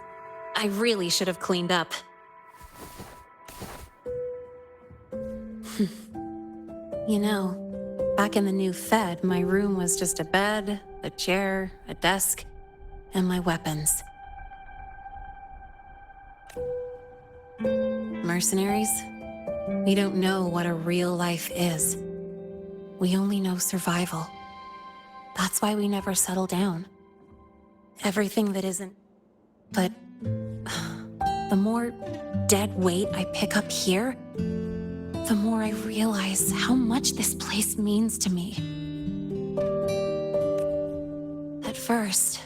I really should have cleaned up. You know, back in the new Fed, my room was just a bed, a chair, a desk, and my weapons. Mercenaries? We don't know what a real life is. We only know survival. That's why we never settle down. Everything that isn't... But... the more dead weight I pick up here, the more I realize how much this place means to me. At first,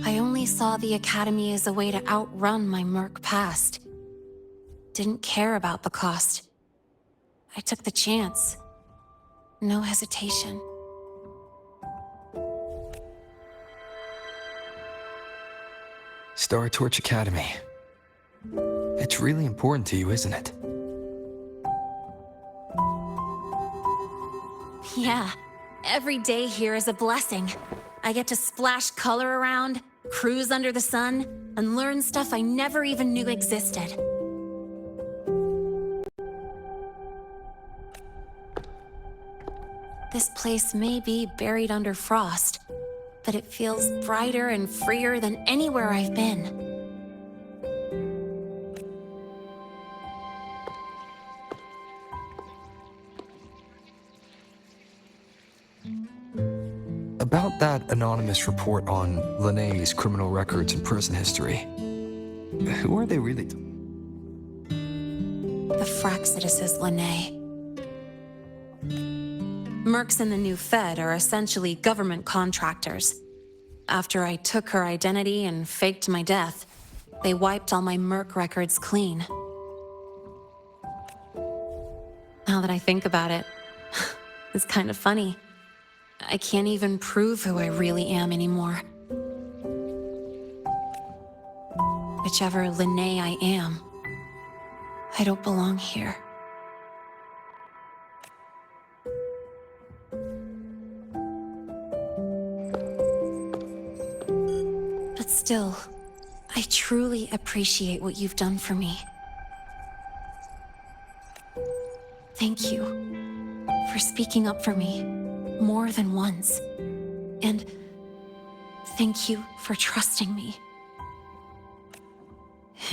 I only saw the Academy as a way to outrun my Merc past. Didn't care about the cost. I took the chance. No hesitation. Star Torch Academy. It's really important to you, isn't it? Yeah, every day here is a blessing. I get to splash color around, cruise under the sun, and learn stuff I never even knew existed. This place may be buried under frost, but it feels brighter and freer than anywhere I've been. About that anonymous report on Linné's criminal records and prison history, who are they really? The Fraxidus is Linné. Mercs in the new Fed are essentially government contractors. After I took her identity and faked my death, they wiped all my Merc records clean. Now that I think about it, it's kind of funny. I can't even prove who I really am anymore. Whichever Linné I am, I don't belong here. But still, I truly appreciate what you've done for me. Thank you for speaking up for me more than once. And thank you for trusting me.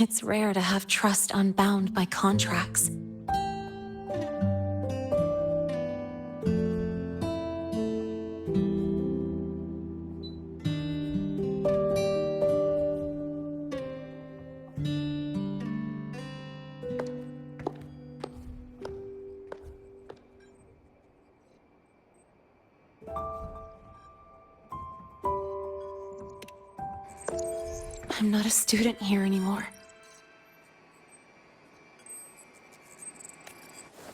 It's rare to have trust unbound by contracts. I'm not a student here anymore.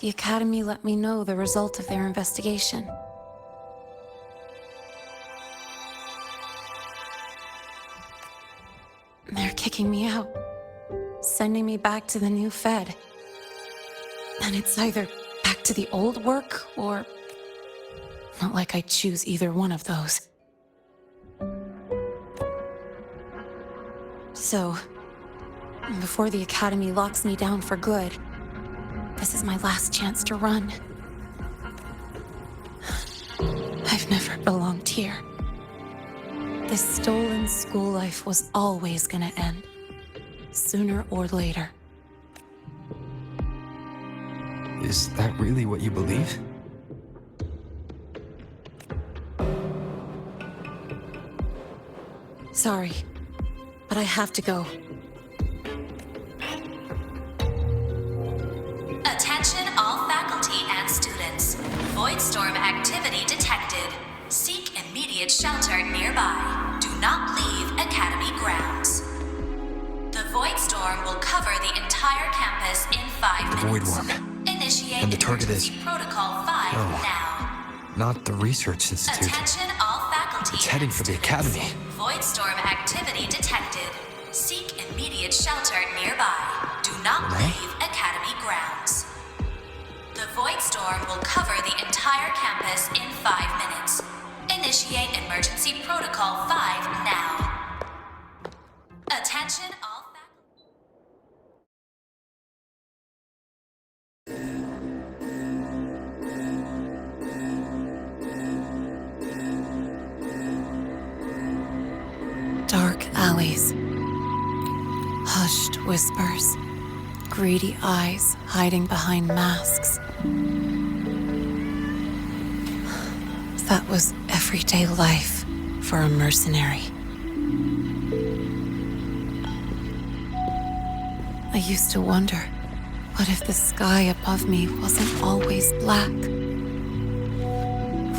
The Academy let me know the result of their investigation. They're kicking me out, sending me back to the new Fed. And it's either back to the old work, or... not like I choose either one of those. So, before the Academy locks me down for good, this is my last chance to run. I've never belonged here. This stolen school life was always gonna end, sooner or later. Is that really what you believe? Sorry, but I have to go. Attention all faculty and students. Void storm activity detected. Seek immediate shelter nearby. Do not leave Academy grounds. The void storm will cover the entire campus in 5 minutes. The void worm. Initiate And the target is... emergency protocol 5 now. Not the research institute. Attention all faculty. It's heading for the Academy. Void storm activity detected. Seek immediate shelter nearby. Do not leave Academy grounds. The void storm will cover the entire campus in 5 minutes. Initiate emergency protocol 5 now. Attention all Dark alleys. Hushed whispers. Greedy eyes hiding behind masks. That was everyday life for a mercenary. I used to wonder, what if the sky above me wasn't always black?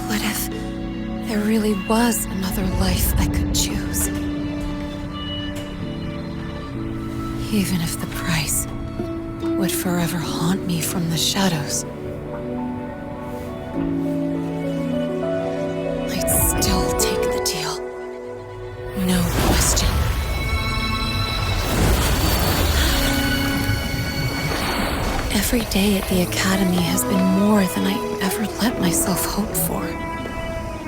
What if there really was another life I could choose? Even if the price would forever haunt me from the shadows, I'd still take the deal. No question. Every day at the Academy has been more than I ever let myself hope for.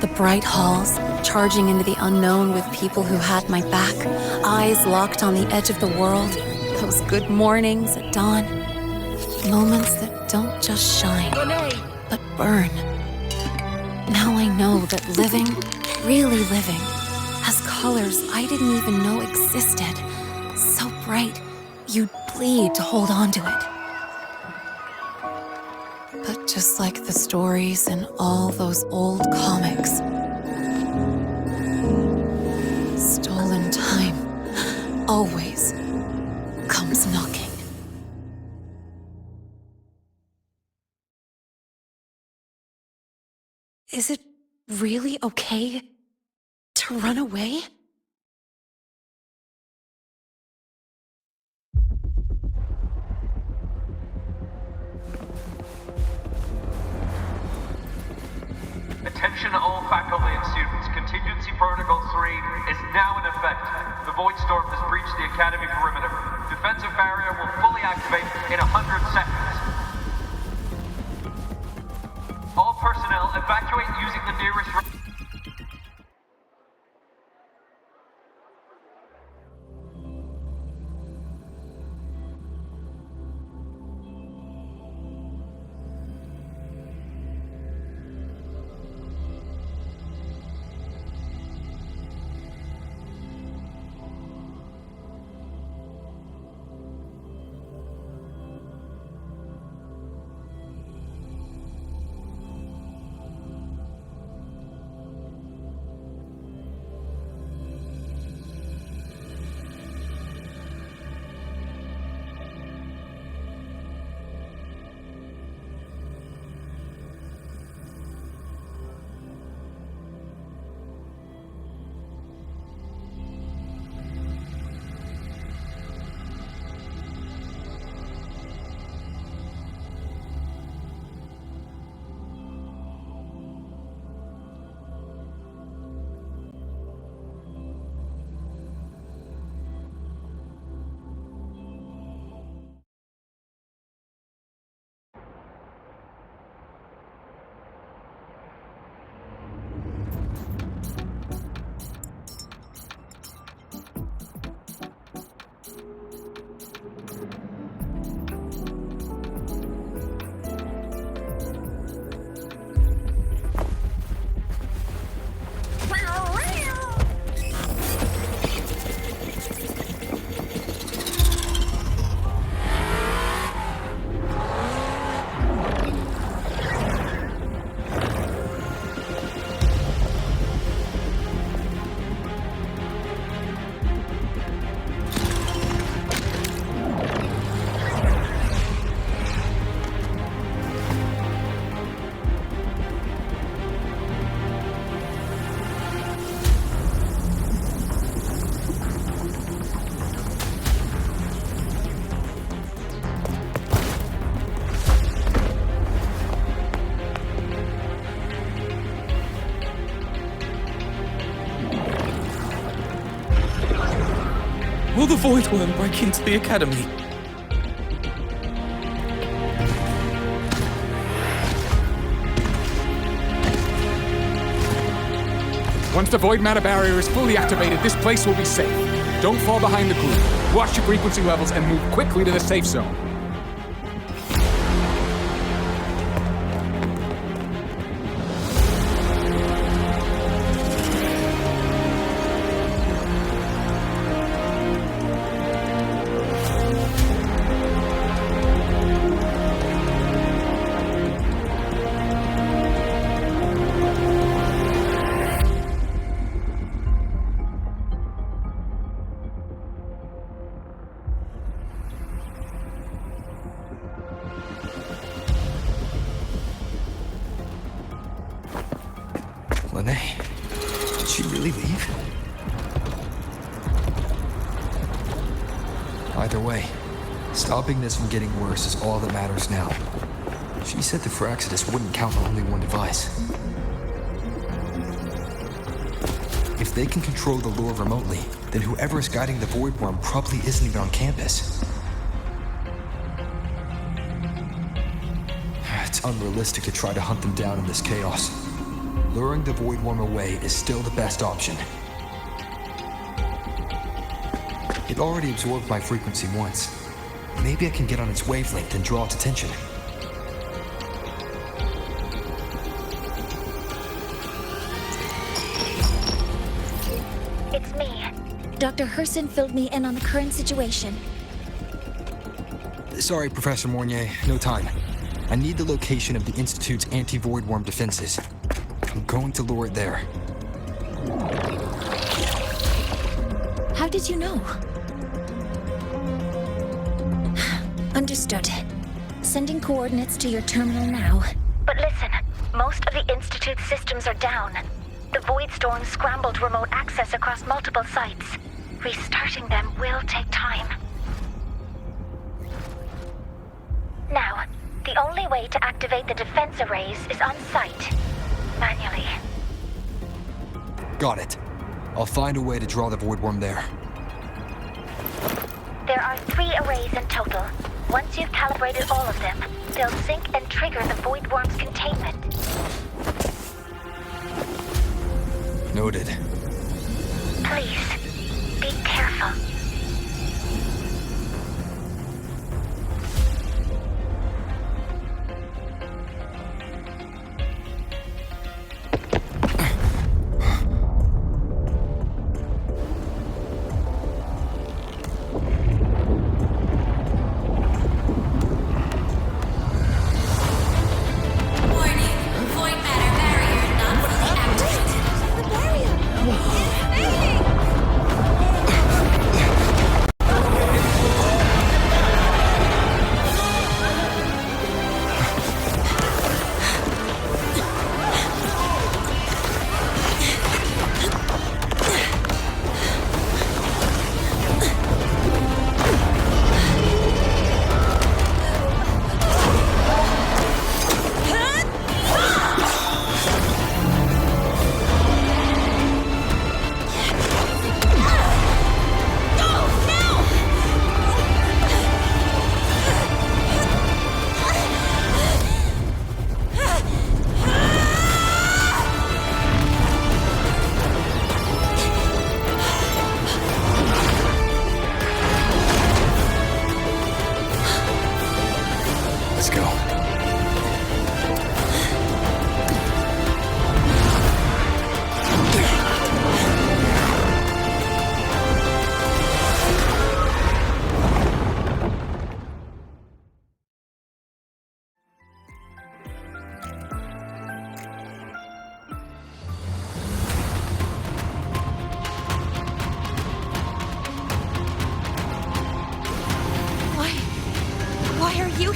The bright halls, charging into the unknown with people who had my back, eyes locked on the edge of the world, those good mornings at dawn, moments that don't just shine, but burn. Now I know that living, really living, has colors I didn't even know existed. So bright, you'd bleed to hold on to it. But just like the stories in all those old comics, stolen time always comes knocking. Is it really okay to run away? Attention all faculty and students. Contingency Protocol 3 is now in effect. The Void Storm has breached the Academy perimeter. Defensive barrier will fully activate in 100 seconds. All personnel evacuate using the nearest... Will the Void Worm break into the Academy? Once the void matter barrier is fully activated, this place will be safe. Don't fall behind the group. Watch your frequency levels and move quickly to the safe zone. Lene, did she really leave? Either way, stopping this from getting worse is all that matters now. She said the Fraxidus wouldn't count on only one device. If they can control the lure remotely, then whoever is guiding the Void Worm probably isn't even on campus. It's unrealistic to try to hunt them down in this chaos. Luring the Void Worm away is still the best option. It already absorbed my frequency once. Maybe I can get on its wavelength and draw its attention. It's me. Dr. Herson filled me in on the current situation. Sorry, Professor Mornier, no time. I need the location of the Institute's anti-Void Worm defenses. I'm going to lure it there. How did you know? Understood. Sending coordinates to your terminal now. But listen, most of the Institute's systems are down. The Void Storm scrambled remote access across multiple sites. Restarting them will take time. Now, the only way to activate the defense arrays is on site. Manually. Got it. I'll find a way to draw the Void Worm there. There are 3 arrays in total. Once you've calibrated all of them, they'll sync and trigger the Void Worm's containment. Noted. Please, be careful.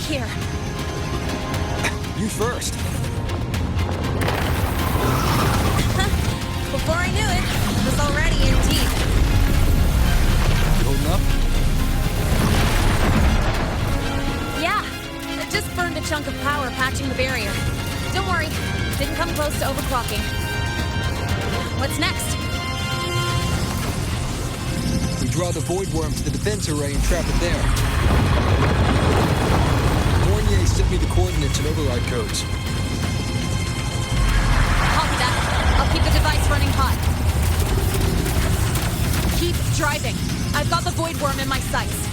Here. You first. Before I knew it, I was already in deep. You holding up? Yeah, I just burned a chunk of power patching the barrier. Don't worry, didn't come close to overclocking. What's next? We draw the void worm to the defense array and trap it there. Mornier sent me the coordinates and override codes. Copy that. I'll keep the device running hot. Keep driving. I've got the void worm in my sights.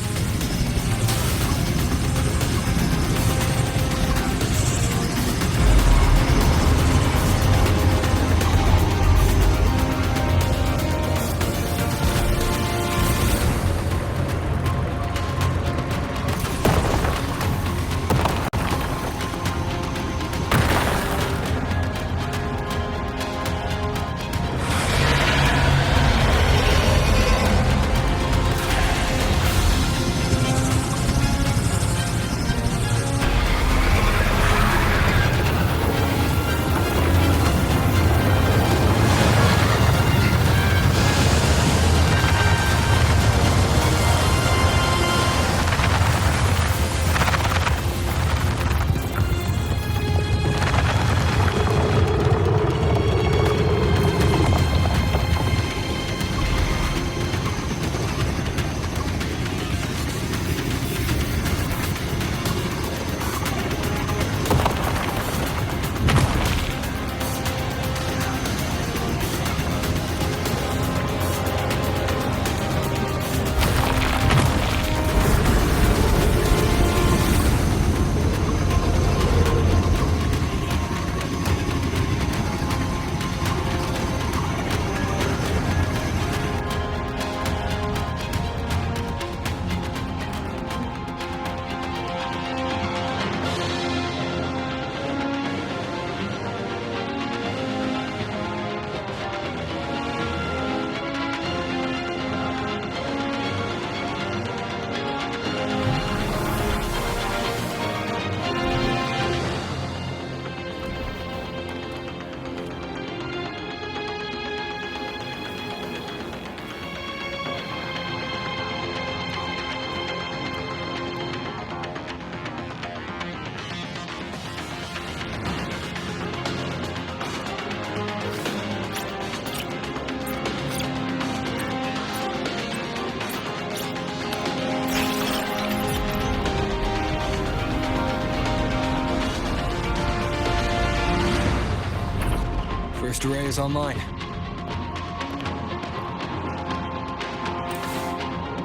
First array is online.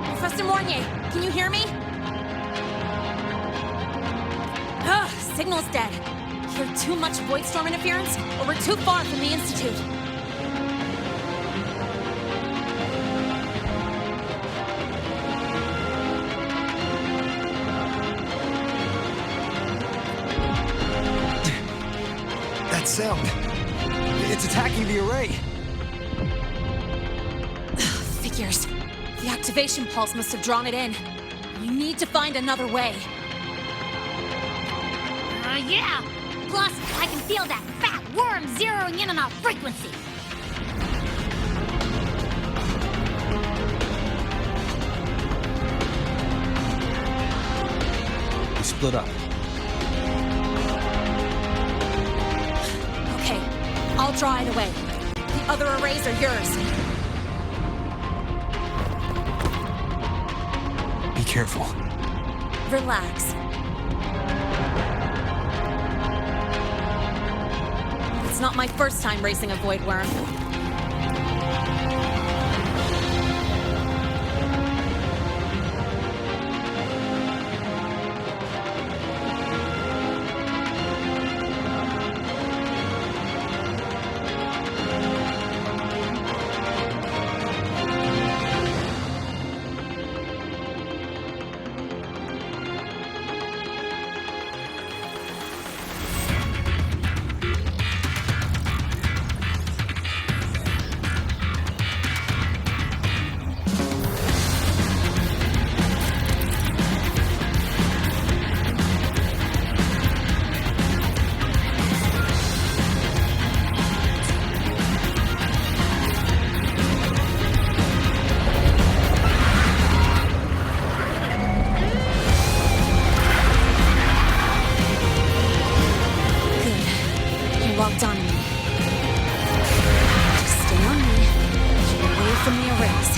Professor Mornier, can you hear me? Ugh, signal's dead. Hear too much void storm interference, or we're too far from the Institute. That sound. It's attacking the array. Figures. The activation pulse must have drawn it in. We need to find another way. Yeah! Plus, I can feel that fat worm zeroing in on our frequency. We split up. Okay, I'll draw it away. The other arrays are yours. Be careful. Relax. It's not my first time racing a void worm. Locked on me. Just stay on me. Keep away from the arrays.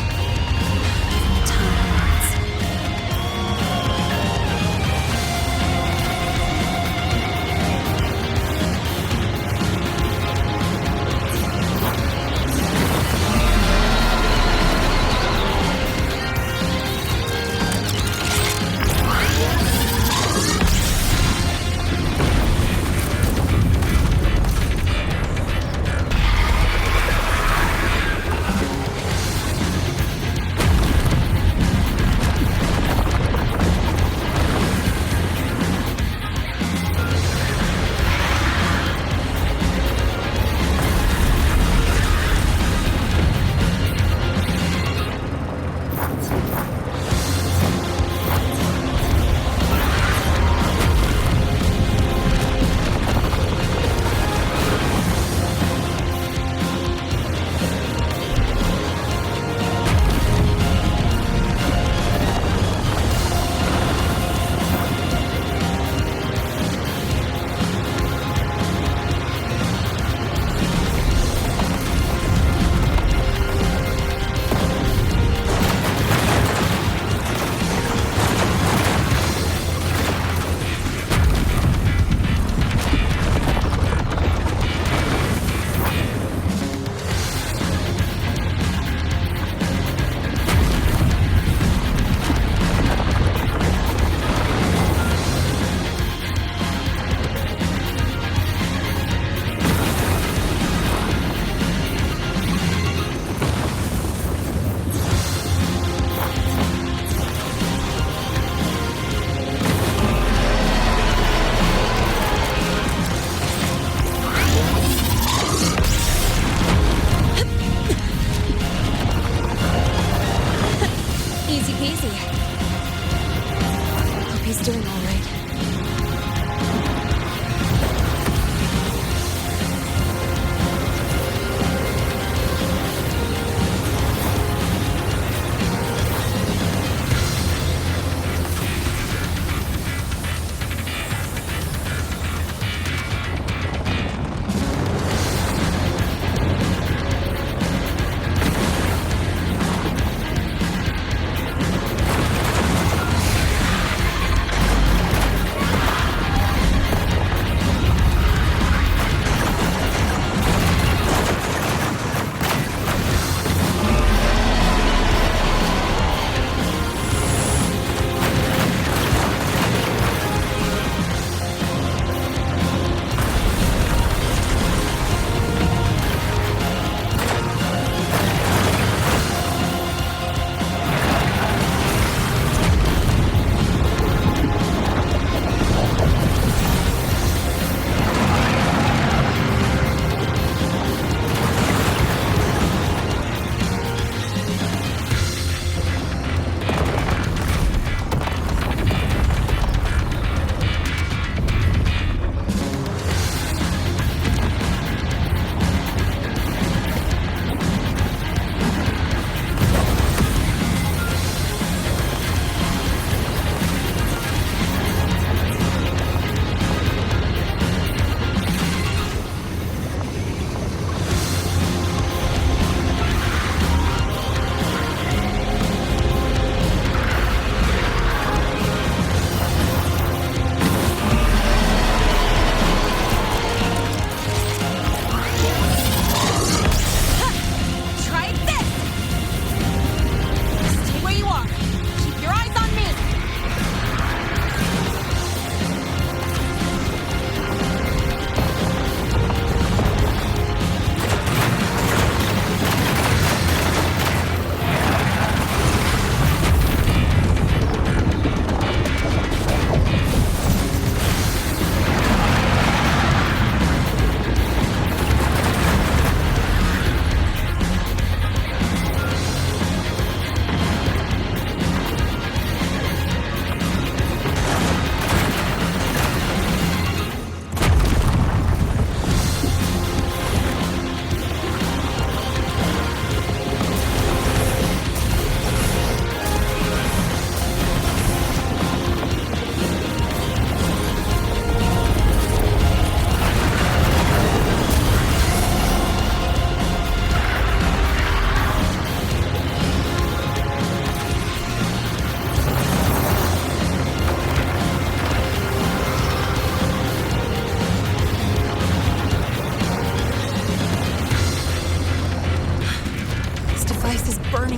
see. Hope he's doing all right.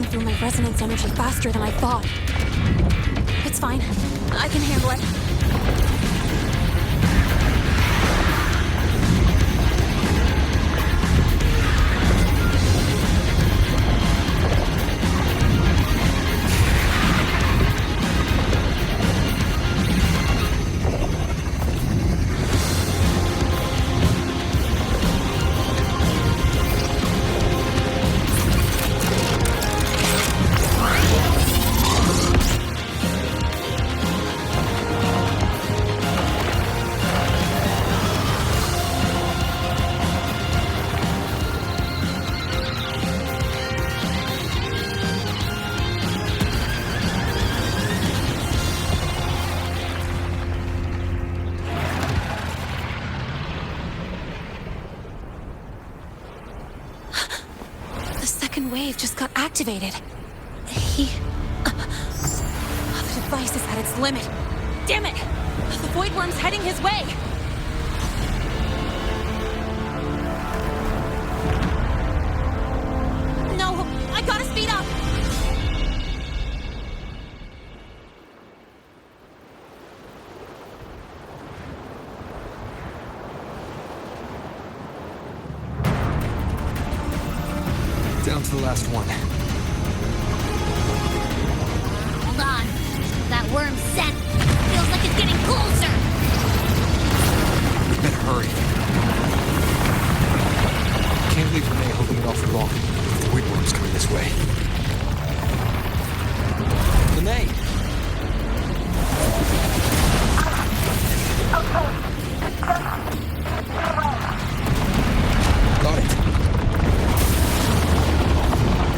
Through my resonance energy faster than I thought. It's fine. I can handle it. Wave just got activated. The device is at its limit. Damn it! The Void Worm's heading his way! No! I gotta speed up! Down to the last one. Hold on. That worm's scent feels like it's getting closer. We better hurry. Can't leave Renee holding it off for long. The Void Worm's coming this way. Lene! Got it.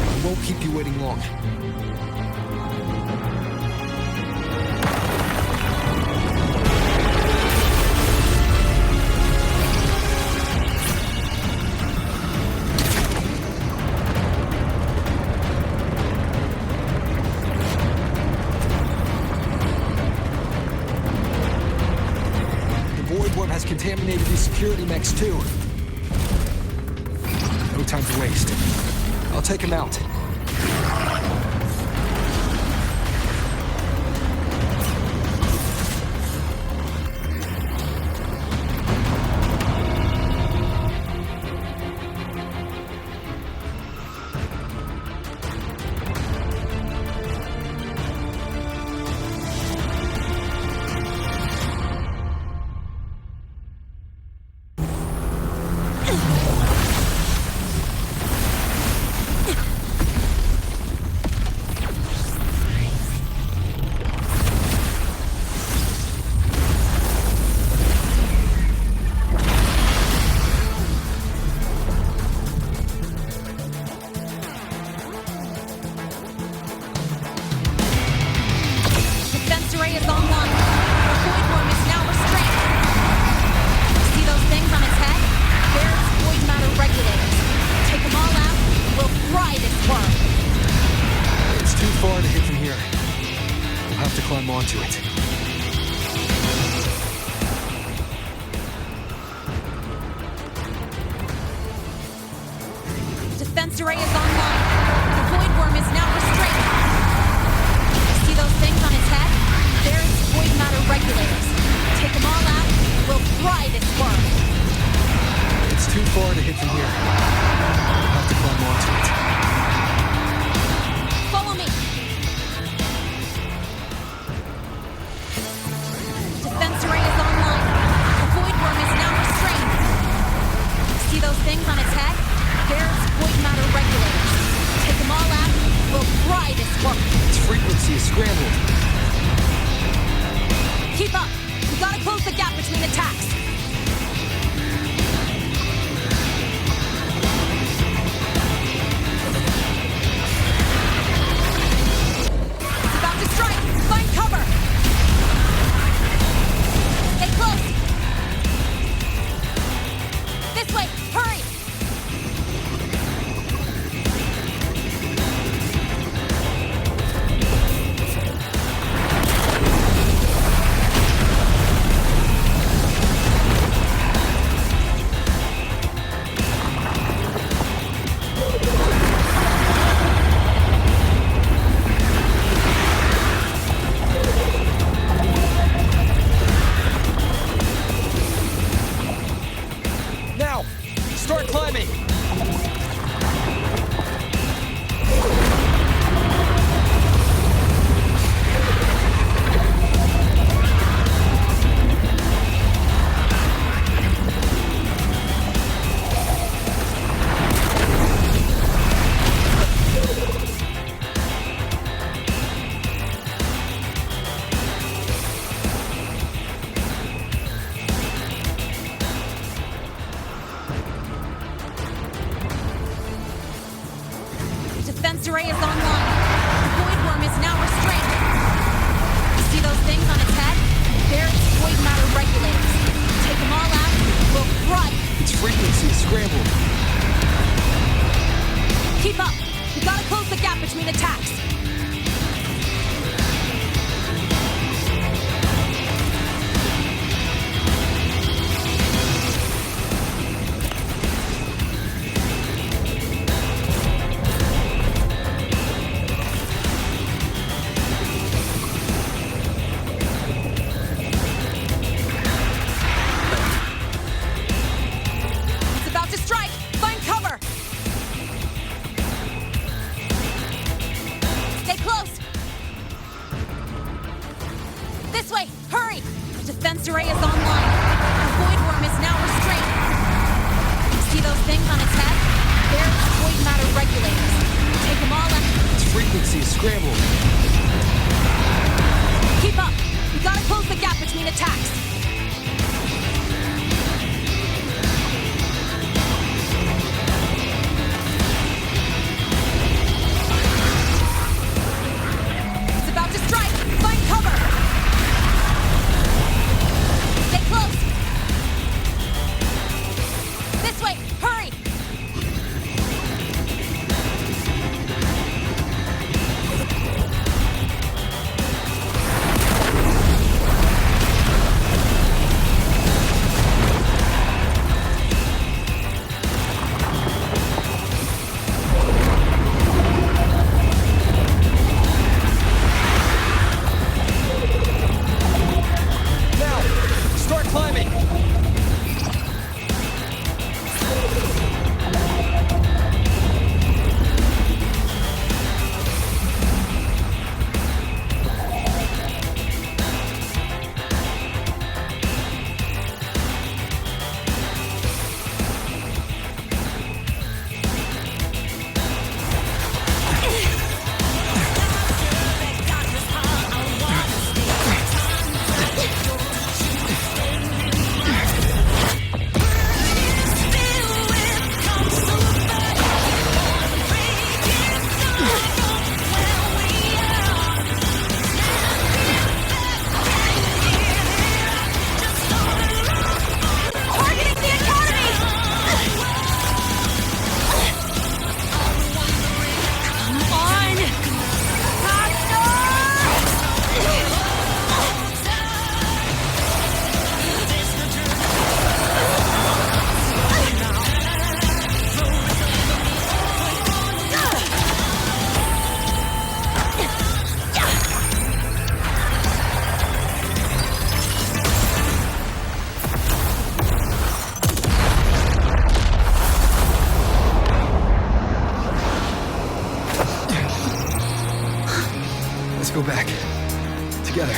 I won't keep you waiting long. Has contaminated these security mechs too. No time to waste. I'll take him out. Onto it. Defense array is online. The void worm is now restrained. See those things on its head? They're its void matter regulators. Take them all out, we'll fry this worm. It's too far to hit from here. I'll have to climb onto it. Follow me. Defense array is online. The void worm is now restrained. See those things on its head? They're its void matter regulators. Take them all out, we'll fry this worm. Its frequency is scrambled. Keep up. We gotta close the gap between attacks. It's about to strike. Find cover. Stay close. This way. Hurry. Now, start climbing. Defense array is online. The void worm is now restrained. See those things on its head? They're its void matter regulators. Take them all out, we'll fry. Its frequency is scrambled. Keep up. We gotta close the gap between attacks. It's about to strike. Find cover. Stay close. This way. Hurry. The defense array is online. The void worm is now restrained. See those things on its head? They're its void matter regulators. Take them all out. Its frequency is scrambled. the gap between attacks. It's about to strike. Find cover. Stay close. This way. Hurry. Start climbing! Let's go back. Together.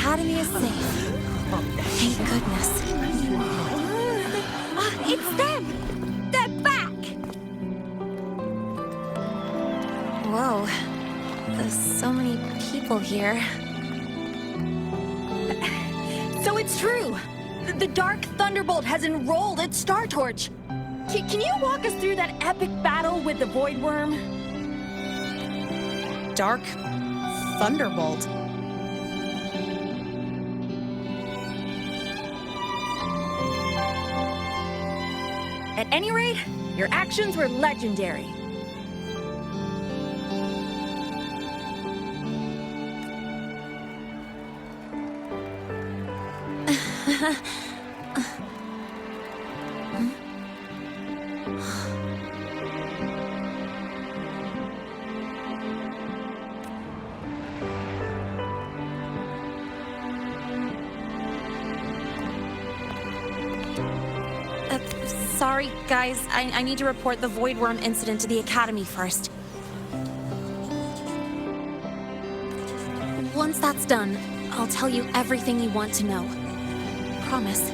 Academy is safe. Thank goodness. It's them! They're back! Whoa. There's so many people here. So it's true! The Dark Thunderbolt has enrolled at Star Torch! Can you walk us through that epic battle with the Void Worm? Dark Thunderbolt. At any rate, your actions were legendary. Sorry, guys. I need to report the Void Worm incident to the Academy first. Once that's done, I'll tell you everything you want to know. Promise.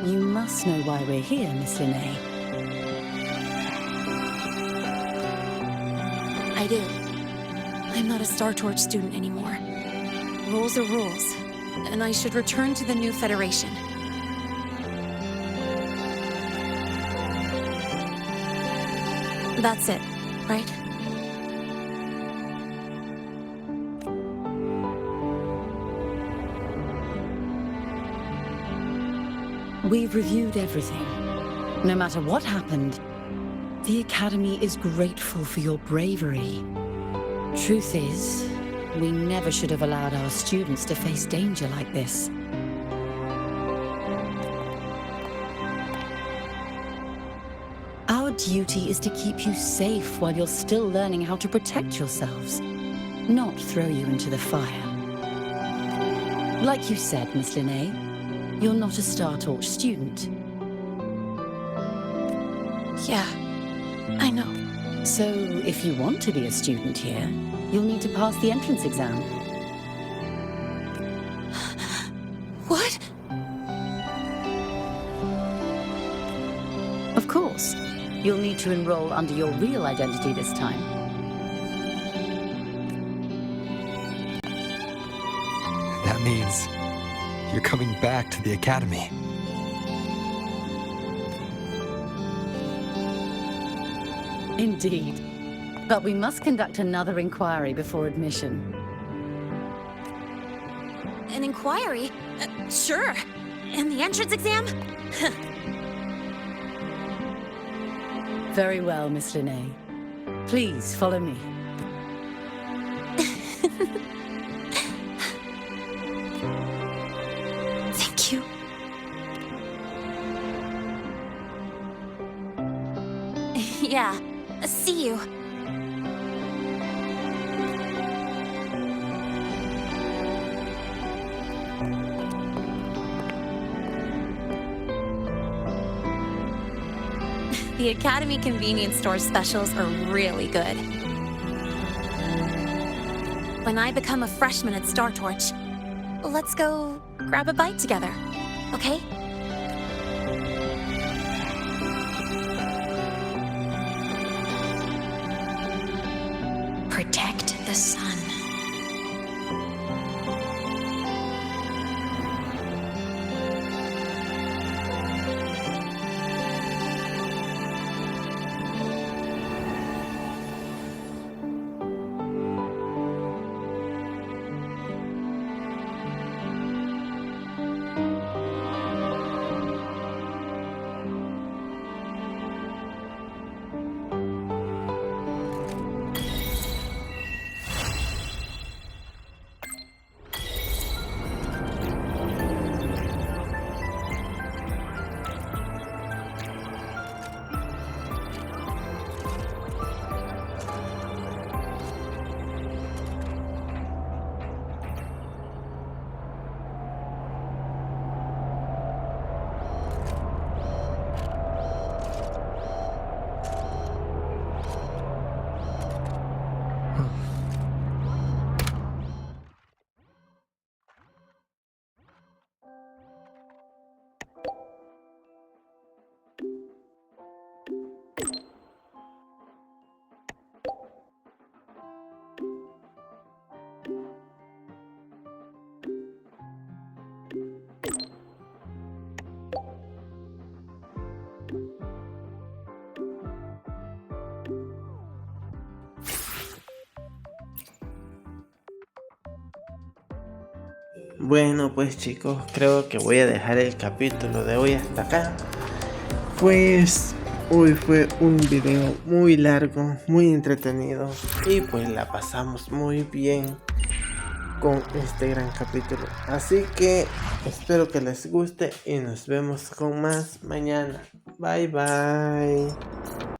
You must know why we're here, Miss Linnea. I do. I'm not a Star Torch student anymore. Rules are rules, and I should return to the new Federation. That's it, right? We've reviewed everything. No matter what happened, the Academy is grateful for your bravery. Truth is, we never should have allowed our students to face danger like this. Our duty is to keep you safe while you're still learning how to protect yourselves, not throw you into the fire. Like you said, Miss Linnea, you're not a Star Torch student. Yeah, I know. So, if you want to be a student here, you'll need to pass the entrance exam. What? Of course. You'll need to enroll under your real identity this time. That means you're coming back to the Academy. Indeed. But we must conduct another inquiry before admission. An inquiry? Sure. And the entrance exam? Very well, Miss Linnea. Please follow me. Thank you. Yeah. See you. The Academy convenience store specials are really good. When I become a freshman at Star Torch, let's go grab a bite together, okay? Protect the sun. Bueno, pues chicos, creo que voy a dejar el capítulo de hoy hasta acá. Pues hoy fue un video muy largo, muy entretenido y pues la pasamos muy bien con este gran capítulo. Así que espero que les guste y nos vemos con más mañana. Bye bye.